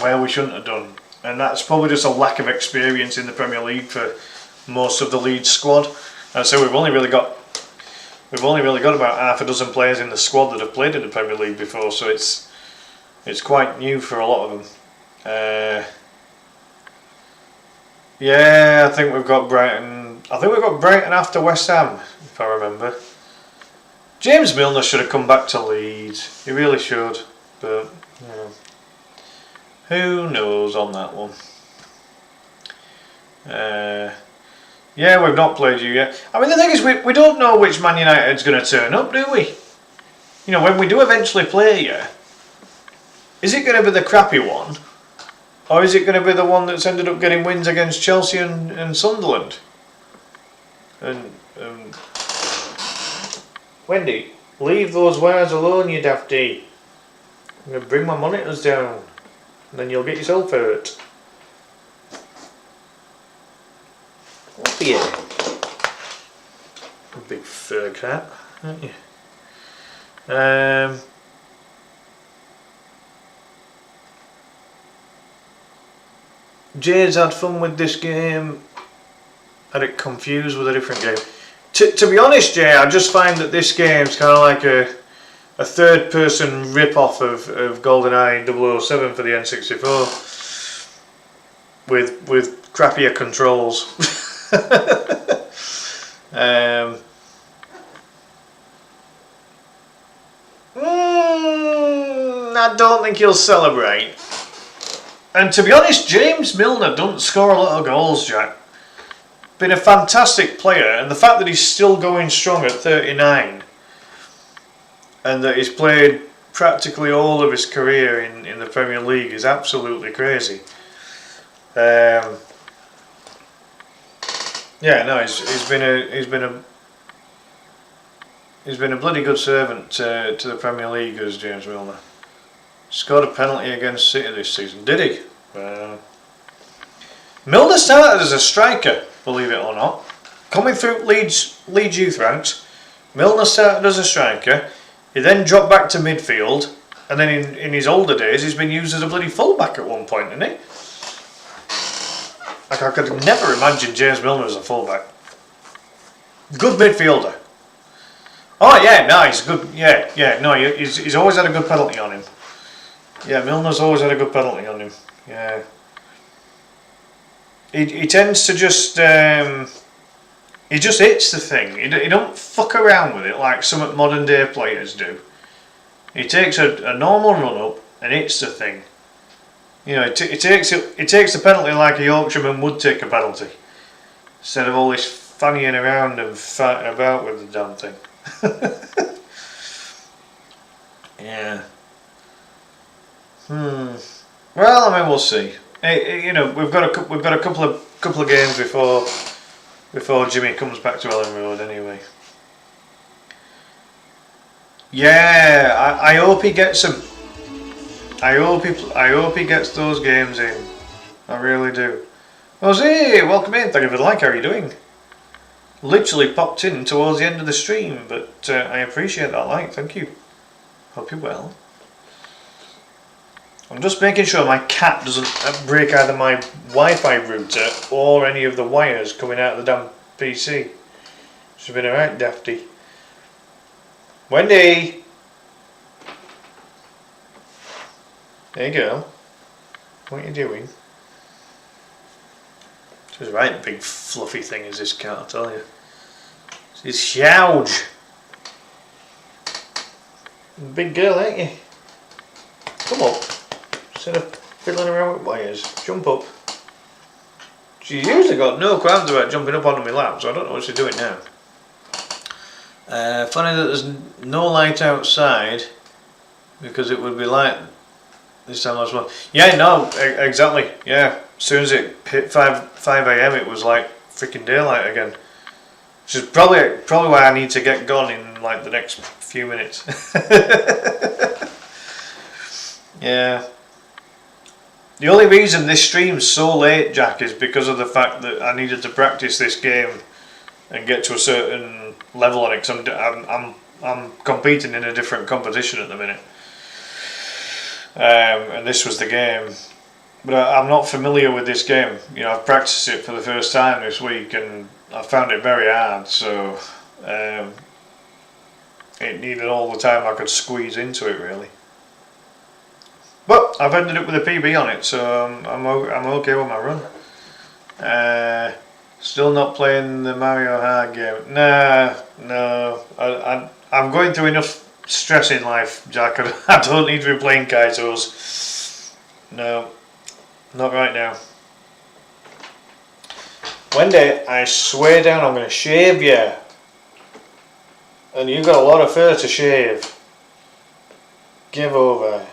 where we shouldn't have done, and that's probably just a lack of experience in the Premier League for most of the Leeds squad. And so we've only really got about half a dozen players in the squad that have played in the Premier League before, so it's quite new for a lot of them. Yeah, I think we've got Brighton. I think we've got Brighton after West Ham, if I remember. James Milner should have come back to Leeds. He really should, but you know, who knows on that one. Yeah, we've not played you yet. I mean, the thing is, we don't know which Man United's going to turn up, do we? You know, when we do eventually play you, is it going to be the crappy one? Or is it going to be the one that's ended up getting wins against Chelsea and Sunderland? And Wendy, leave those wires alone, you dafty. I'm going to bring my monitors down, and then you'll get yourself hurt. Up here. A big fur cat, aren't you? Jay's had fun with this game. Had it confused with a different game. To be honest, Jay, I just find that this game's kind of like a third-person rip-off of GoldenEye 007 for the N64 with crappier controls. I don't think he'll celebrate. And to be honest, James Milner doesn't score a lot of goals, Jack. Been a fantastic player, and the fact that he's still going strong at 39 and that he's played practically all of his career in the Premier League is absolutely crazy. Yeah, no, he's been a bloody good servant to the Premier League, as James Milner. Scored a penalty against City this season, did he? Milner started as a striker, believe it or not. Coming through Leeds youth ranks, Milner started as a striker. He then dropped back to midfield, and then in his older days, he's been used as a bloody fullback at one point, hasn't he? Like, I could never imagine James Milner as a fullback. Good midfielder. Oh yeah, no, he's good. Yeah, no, he's always had a good penalty on him. Yeah, Milner's always had a good penalty on him. Yeah. He tends to just he just hits the thing. He don't fuck around with it like some modern day players do. He takes a normal run up and hits the thing. You know, he takes the penalty like a Yorkshireman would take a penalty, instead of all this fannying around and farting about with the damn thing. Yeah. Well, I mean, we'll see. You know, we've got a couple of games before Jimmy comes back to Ellen Road anyway. Yeah, I hope he gets them. I hope he gets those games in. I really do. Jose, welcome in. Thank you for the like. How are you doing? Literally popped in towards the end of the stream, but I appreciate that like. Thank you. Hope you're well. I'm just making sure my cat doesn't break either my Wi-Fi router or any of the wires coming out of the damn PC. She's been alright, dafty. Wendy! There you go. What are you doing? She's a right big fluffy thing is this cat, I tell you. She's huge. Big girl, ain't you? Come up. Instead of fiddling around with wires, jump up. She's usually got no qualms about jumping up onto my lap, so I don't know what she's doing now. Funny that there's no light outside, because it would be light this time as well. Yeah, no, exactly. Yeah, as soon as it hit 5 AM, it was like freaking daylight again. Which is probably why I need to get gone in like the next few minutes. Yeah. The only reason this stream's so late, Jack, is because of the fact that I needed to practice this game and get to a certain level on it. Cause I'm competing in a different competition at the minute, and this was the game. But I'm not familiar with this game. You know, I've practiced it for the first time this week, and I found it very hard. So it needed all the time I could squeeze into it, really. But I've ended up with a PB on it, so I'm okay with my run. Still not playing the Mario Kart game. No. I'm going through enough stress in life, Jack. I don't need to be playing Kaitos. No, not right now. One day, I swear down, I'm going to shave you. And you've got a lot of fur to shave. Give over.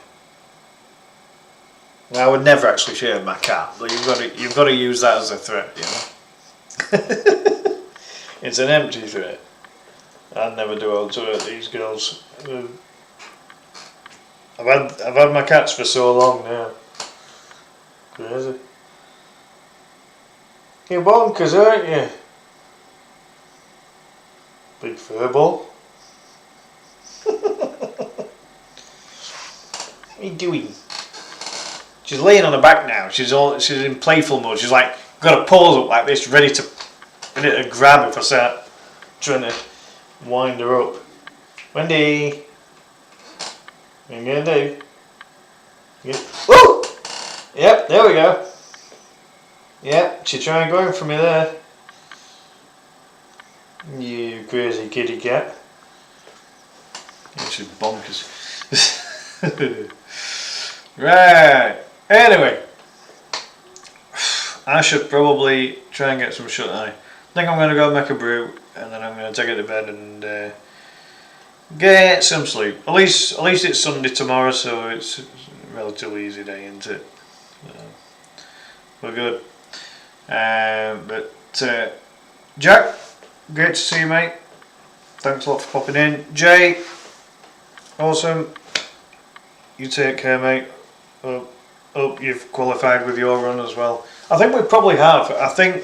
Now, I would never actually shave my cat, but you've got to use that as a threat, you know. It's an empty threat. I'd never do all to hurt these girls. I've had my cats for so long now. Crazy. You're bonkers, aren't you? Big furball. What are you doing? She's laying on her back now. She's in playful mode. She's like got a paws up like this, ready to grab if I start trying to wind her up. Wendy, what are you gonna do? Woo! Yep, there we go. Yep, she tried going for me there. You crazy kitty cat. She's bonkers. Right. Anyway, I should probably try and get some shut eye. I think I'm going to go make a brew and then I'm going to take it to bed and get some sleep. At least it's Sunday tomorrow, so it's a relatively easy day, isn't it? We're good. But Jack, great to see you, mate. Thanks a lot for popping in. Jay, awesome. You take care, mate. Hope you've qualified with your run as well. I think we probably have. I think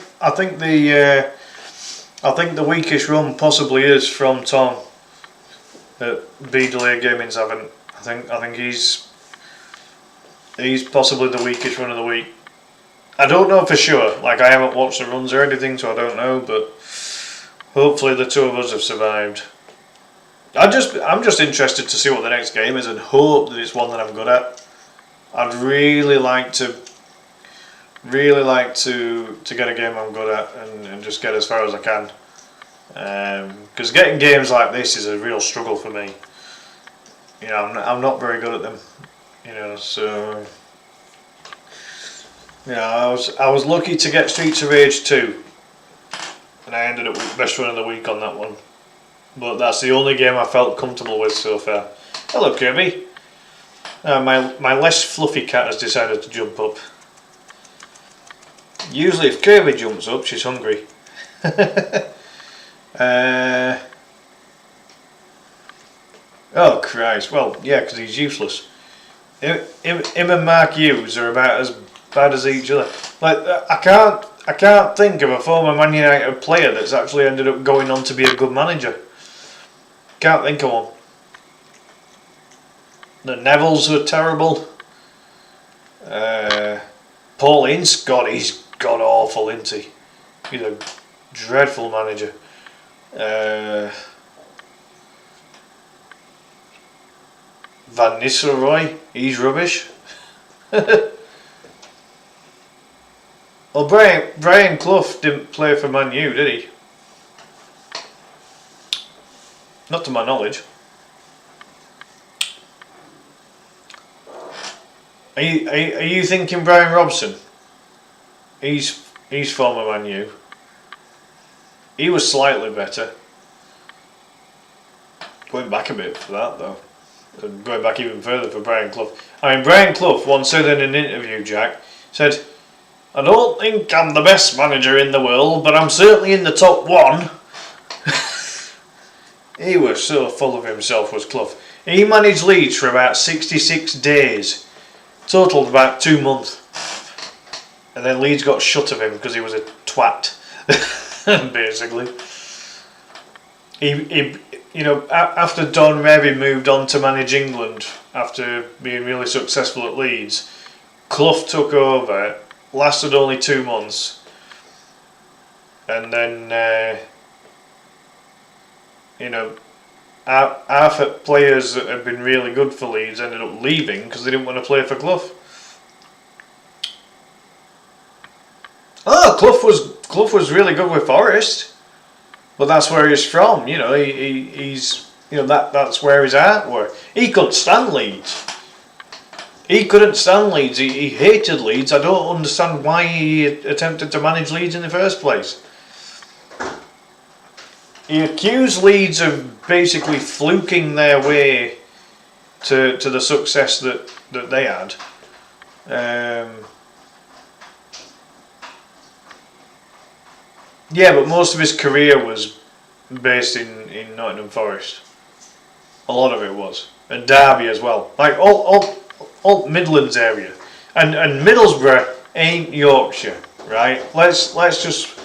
the weakest run possibly is from Tom. That B Delay Gaming's haven't. I think he's possibly the weakest run of the week. I don't know for sure. Like, I haven't watched the runs or anything, so I don't know. But hopefully the two of us have survived. I'm just interested to see what the next game is and hope that it's one that I'm good at. I'd really like to get a game I'm good at and just get as far as I can. Because getting games like this is a real struggle for me. You know, I'm not very good at them. You know, so you know, I was lucky to get Streets of Rage 2, and I ended up with best run of the week on that one. But that's the only game I felt comfortable with so far. Hello, Kirby. My less fluffy cat has decided to jump up. Usually if Kirby jumps up, she's hungry. Oh Christ, well yeah, because he's useless. Him and Mark Hughes are about as bad as each other. Like, I can't think of a former Man United player that's actually ended up going on to be a good manager. Can't think of one. The Nevilles were terrible. Paul Ince, God, he's god awful, isn't he? He's a dreadful manager. Van Nistelrooy, he's rubbish. Well, Brian Clough didn't play for Man U, did he? Not to my knowledge. Are you thinking Brian Robson? He's former Man U. He was slightly better. Going back a bit for that though. And going back even further for Brian Clough. I mean, Brian Clough once said in an interview, Jack, said, "I don't think I'm the best manager in the world, but I'm certainly in the top one." He was so full of himself, was Clough. He managed Leeds for about 66 days. Totaled about 2 months. And then Leeds got shut of him because he was a twat, basically. He after Don Revie moved on to manage England after being really successful at Leeds, Clough took over, lasted only 2 months, and then half players that had been really good for Leeds ended up leaving because they didn't want to play for Clough. Oh, Clough was really good with Forest, but that's where he's from. He's that's where his heart were. He couldn't stand Leeds. He hated Leeds. I don't understand why he attempted to manage Leeds in the first place. He accused Leeds of basically fluking their way to the success that they had. Yeah, but most of his career was based in Nottingham Forest. A lot of it was, and Derby as well. Like all Midlands area, and Middlesbrough ain't Yorkshire, right? Let's just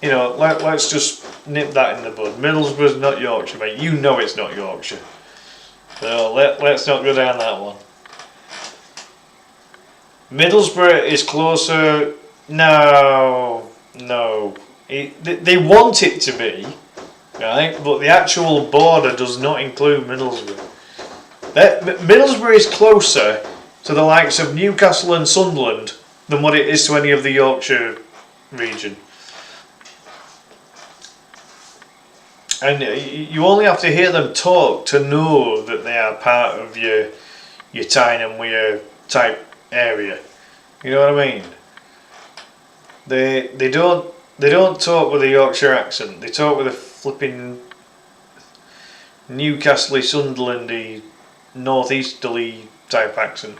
let's just nip that in the bud. Middlesbrough's not Yorkshire, mate. You know it's not Yorkshire. So let's not go down that one. Middlesbrough is closer. No. They want it to be, right? But the actual border does not include Middlesbrough. Middlesbrough is closer to the likes of Newcastle and Sunderland than what it is to any of the Yorkshire region. And you only have to hear them talk to know that they are part of your Tyne and Wear type area. You know what I mean? They don't talk with a Yorkshire accent. They talk with a flipping Newcastle-y, Sunderland-y, northeasterly type accent.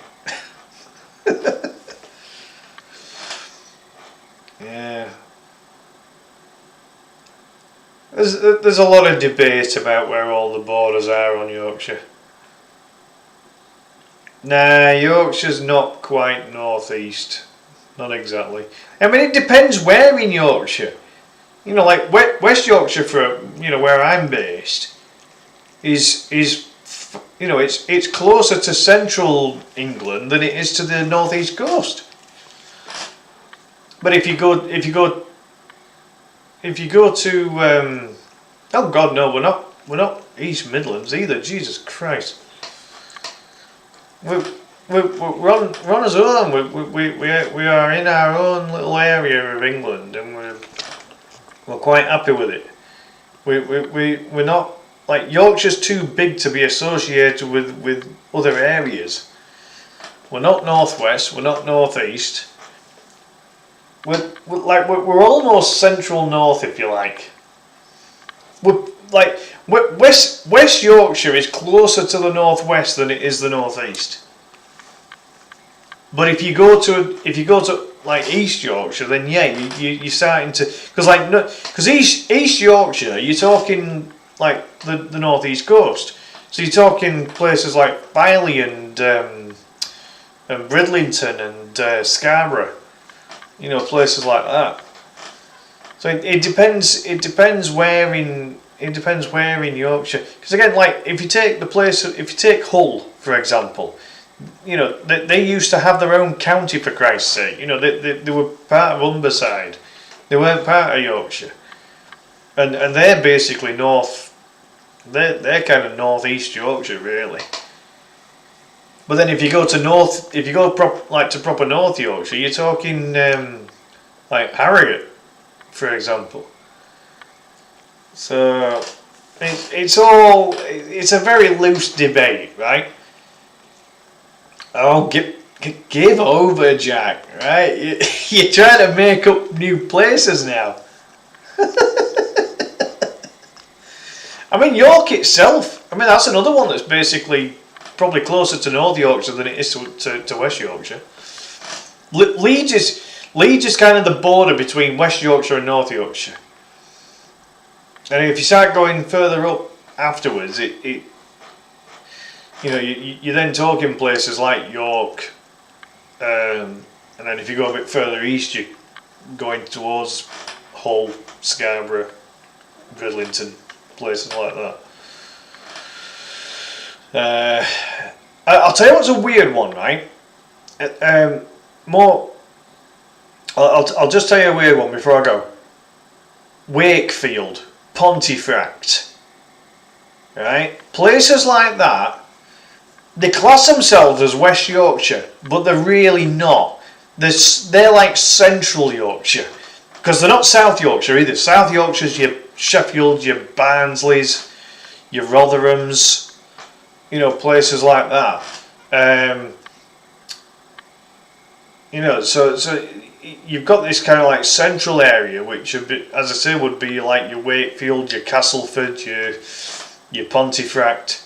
Yeah. There's a lot of debate about where all the borders are on Yorkshire. Nah, Yorkshire's not quite northeast. Not exactly. I mean, it depends where in Yorkshire. Like West Yorkshire, where I'm based, is it's closer to central England than it is to the northeast coast. But if you go to oh God, no, we're not East Midlands either. Jesus Christ. We're on our own. We are in our own little area of England, and we're quite happy with it. We're not, like, Yorkshire's too big to be associated with other areas. We're not northwest. We're not northeast. We're almost central north, if you like. West Yorkshire is closer to the northwest than it is the northeast. But if you go to like East Yorkshire, then yeah, you're starting to, because East Yorkshire, you're talking like the northeast coast. So you're talking places like Filey and Bridlington and Scarborough, places like that. So it depends where in Yorkshire. Because again, like if you take Hull for example, they used to have their own county, for Christ's sake. They were part of Humberside. They weren't part of Yorkshire, and they're basically north. They're kind of northeast Yorkshire, really. But then if you go to proper North Yorkshire, you're talking like Harrogate, for example. So it's a very loose debate, right? Oh, give over, Jack, right? You're trying to make up new places now. I mean, York itself, that's another one that's basically probably closer to North Yorkshire than it is to West Yorkshire. Leeds is kind of the border between West Yorkshire and North Yorkshire. And if you start going further up afterwards, you're then talking places like York, And then if you go a bit further east, you're going towards Hull, Scarborough, Bridlington, places like that. I'll tell you what's a weird one, right? I'll just tell you a weird one before I go. Wakefield, Pontefract, right? Places like that, they class themselves as West Yorkshire, but they're really not. They're like Central Yorkshire, because they're not South Yorkshire either. South Yorkshire's your Sheffield, your Barnsleys, your Rotherhams, you know, places like that. You know, so you've got this kind of like central area, which, as I say, would be like your Wakefield, your Castleford, your Pontefract.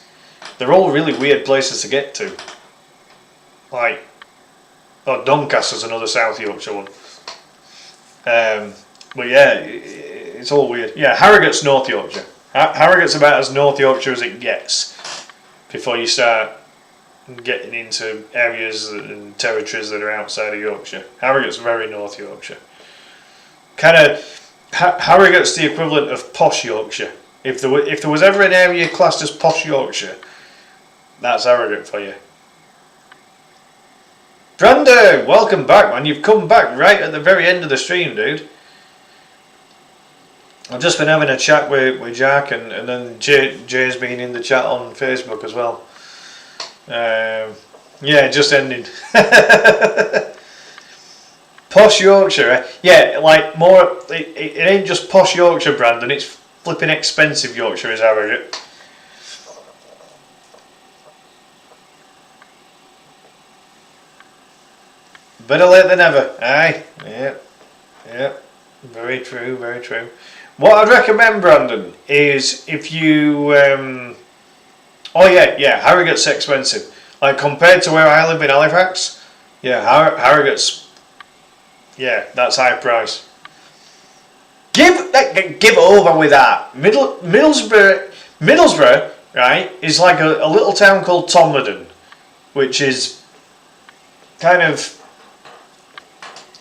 They're all really weird places to get to. Like, Doncaster's another South Yorkshire one. But yeah, it's all weird. Yeah, Harrogate's North Yorkshire. Harrogate's about as North Yorkshire as it gets before you start getting into areas and territories that are outside of Yorkshire. Harrogate's very North Yorkshire. Kind of, Harrogate's the equivalent of posh Yorkshire. If there was ever an area classed as posh Yorkshire, that's Harrogate for you. Brando, welcome back, man. You've come back right at the very end of the stream, dude. I've just been having a chat with Jack, and then Jay's been in the chat on Facebook as well. Yeah, just ending. Posh Yorkshire, eh? Yeah, like more. It ain't just posh Yorkshire, Brandon. It's flipping expensive Yorkshire, is Harrogate. Better late than never. Aye. Yeah. Very true, very true. What I'd recommend, Brandon, is if you Harrogate's expensive. Like compared to where I live in Halifax, yeah, Harrogate's, yeah, that's high price. Give over with that. Middlesbrough, right, is like a little town called Tomleden, which is kind of,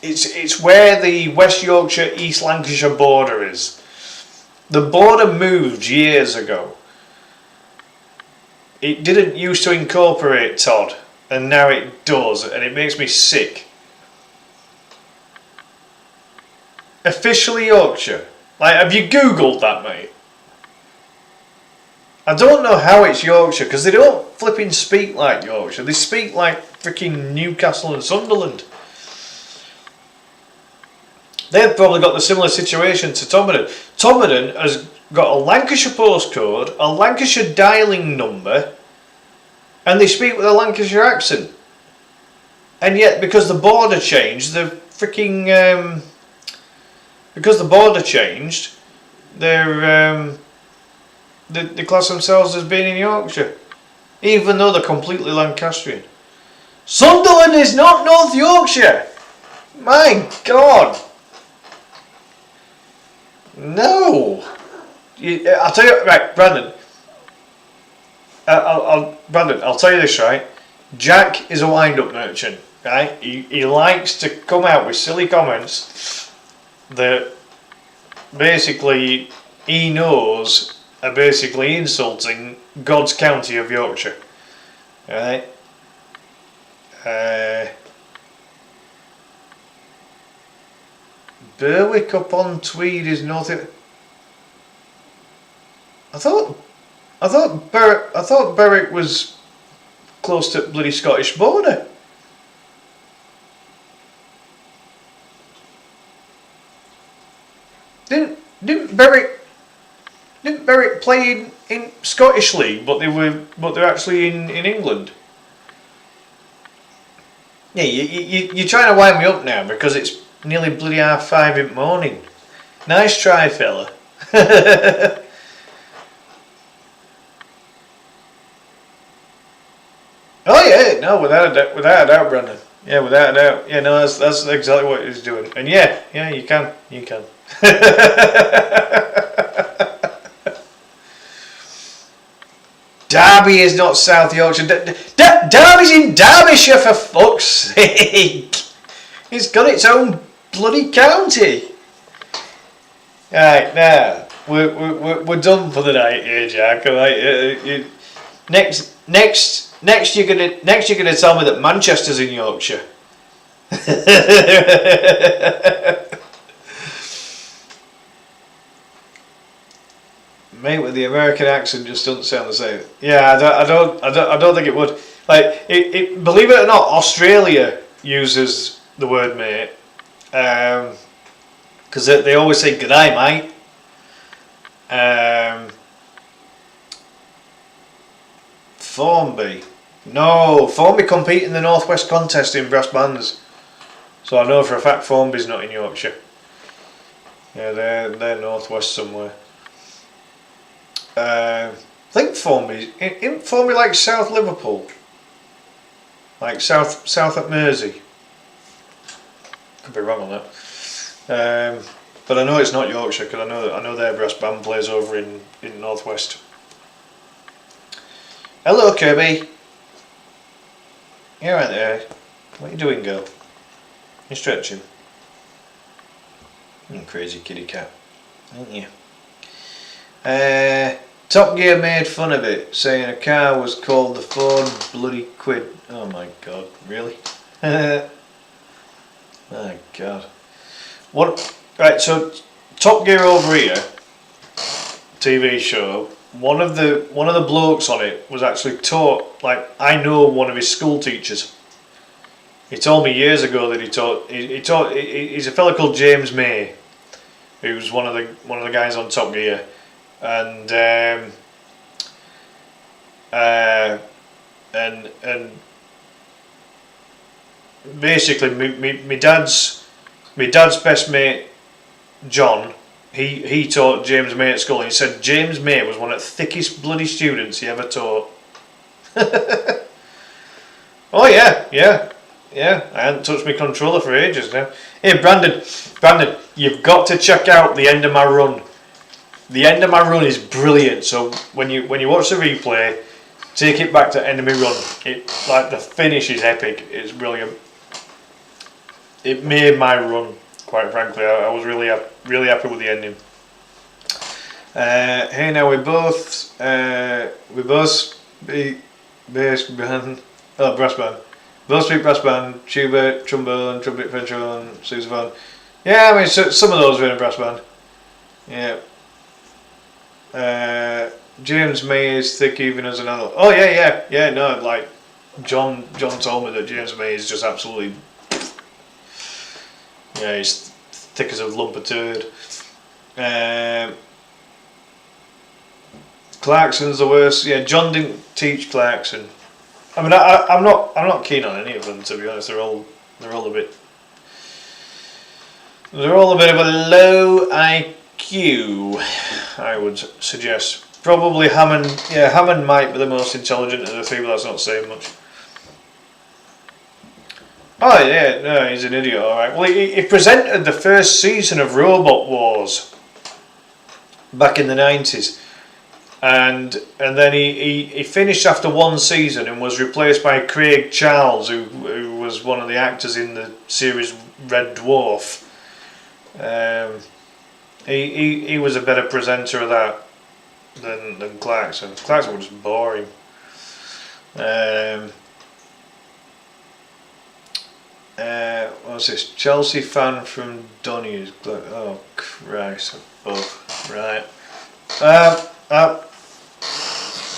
it's where the West Yorkshire East Lancashire border is. The border moved years ago. It didn't used to incorporate Todd, and now it does, and it makes me sick. Officially Yorkshire. Like, have you Googled that, mate? I don't know how it's Yorkshire, because they don't flipping speak like Yorkshire. They speak like freaking Newcastle and Sunderland. They've probably got the similar situation to Tomleden. Tomleden has got a Lancashire postcode, a Lancashire dialing number, and they speak with a Lancashire accent. And yet, because the border changed, they're they class themselves as being in Yorkshire, even though they're completely Lancastrian. Sunderland is not North Yorkshire. My God. No. I'll tell you, right, Brandon. Brandon, I'll tell you this, right. Jack is a wind-up merchant, right. He likes to come out with silly comments that basically he knows are basically insulting God's county of Yorkshire, right. Berwick upon Tweed is north. I thought Berwick was close to bloody Scottish border. Didn't Berwick play in Scottish League, but they're actually in England. Yeah, you're trying to wind me up now because it's nearly bloody 5:30 in the morning. Nice try, fella. Oh yeah, no, without a doubt, Brandon. Yeah, without a doubt. Yeah, no, that's exactly what he's doing. And yeah, you can. Derby is not South Yorkshire. Derby's in Derbyshire, for fuck's sake. It's got its own bloody county. Right, now we're done for the night here, Jack. All right. Next you're gonna tell me that Manchester's in Yorkshire. Mate, with the American accent just doesn't sound the same. Yeah, I don't think it would. Like, believe it or not, Australia uses the word mate, because they always say "g'day, mate." Formby, no, Formby compete in the Northwest contest in brass bands, so I know for a fact Formby's not in Yorkshire. Yeah, they're Northwest somewhere. I think Formby, isn't Formby like South Liverpool? Like south at Mersey? Could be wrong on that. But I know it's not Yorkshire because I know their brass band plays over in Northwest. Hello, Kirby. You're right there. What are you doing, girl? You stretching? You crazy kitty cat, aren't you? Top Gear made fun of it, saying a car was called the Ford bloody Quid. Oh my god, really? My god. What? Right, so Top Gear over here, TV show. One of the blokes on it was actually taught. Like, I know one of his school teachers. He told me years ago that he taught. He's a fellow called James May, who's one of the guys on Top Gear. And basically my dad's best mate John, he taught James May at school, and he said James May was one of the thickest bloody students he ever taught. Oh yeah, I hadn't touched my controller for ages now. Hey Brandon, you've got to check out the end of my run. The end of my run is brilliant. So when you watch the replay, take it back to end of my run. Like the finish is epic. It's brilliant. It made my run, quite frankly. I was really happy with the ending. Hey, now we both beat bass band, brass band. Both speak brass band, tuba, trombone, trumpet, petrol, sousaphone. Yeah, I mean some of those are in a brass band. Yeah. James May is thick even as an adult. Oh yeah. No, like John told me that James May is just absolutely. Yeah, he's thick as a lump of turd. Clarkson's the worst. Yeah, John didn't teach Clarkson. I mean, I'm not keen on any of them, to be honest. They're all a bit. They're all a bit of a low IQ, I would suggest. Probably Hammond. Yeah, Hammond might be the most intelligent of the three, but that's not saying much. Oh yeah, no, he's an idiot. All right. Well, he presented the first season of Robot Wars back in the 90s, and then he finished after one season and was replaced by Craig Charles, who was one of the actors in the series Red Dwarf. He was a better presenter of that than Clarkson. Clarkson was just boring. What's this? Chelsea fan from Donny. Oh Christ! Above. Right.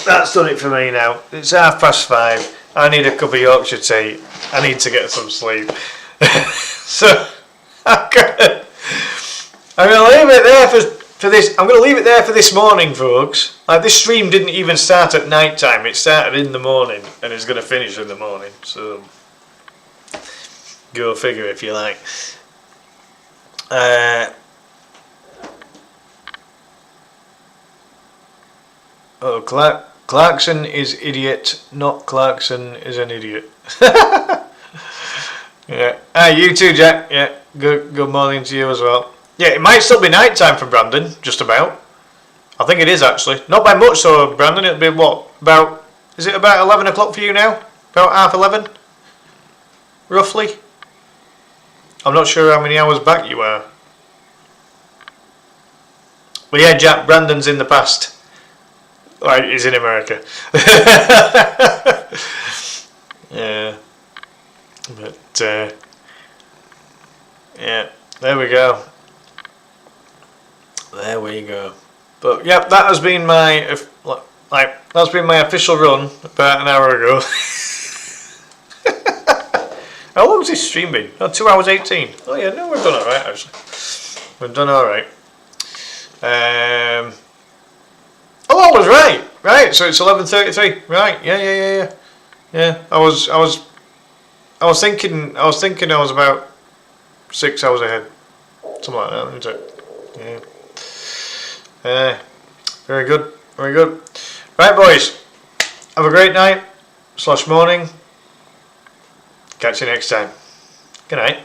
That's done it for me now. It's 5:30. I need a cup of Yorkshire tea. I need to get some sleep. So I'm gonna leave it there for this. I'm gonna leave it there for this morning, folks. Like, this stream didn't even start at night time. It started in the morning and it's gonna finish in the morning. So go figure, if you like. Clarkson is idiot, not Clarkson is an idiot. Yeah. You too, Jack. Yeah. Good morning to you as well. Yeah, it might still be night time for Brandon, just about. I think it is actually. Not by much, so Brandon. It'll be what, about Is it about 11 o'clock for you now? About half 11? Roughly? I'm not sure how many hours back you are. But yeah, Jack, Brandon's in the past. Right, he's in America. Yeah. But, yeah, there we go. There we go. But, yeah, that has been my, that's been my official run about an hour ago. How long has this stream been? Oh, 2 hours 18. Oh yeah, no, we've done alright actually. We've done alright. Oh, I was right. Right, so it's 11:33. Right, yeah. Yeah, I was thinking I was about 6 hours ahead. Something like that, isn't it? Yeah. Very good. Very good. Right, boys. Have a great night / morning. Catch you next time. Good night.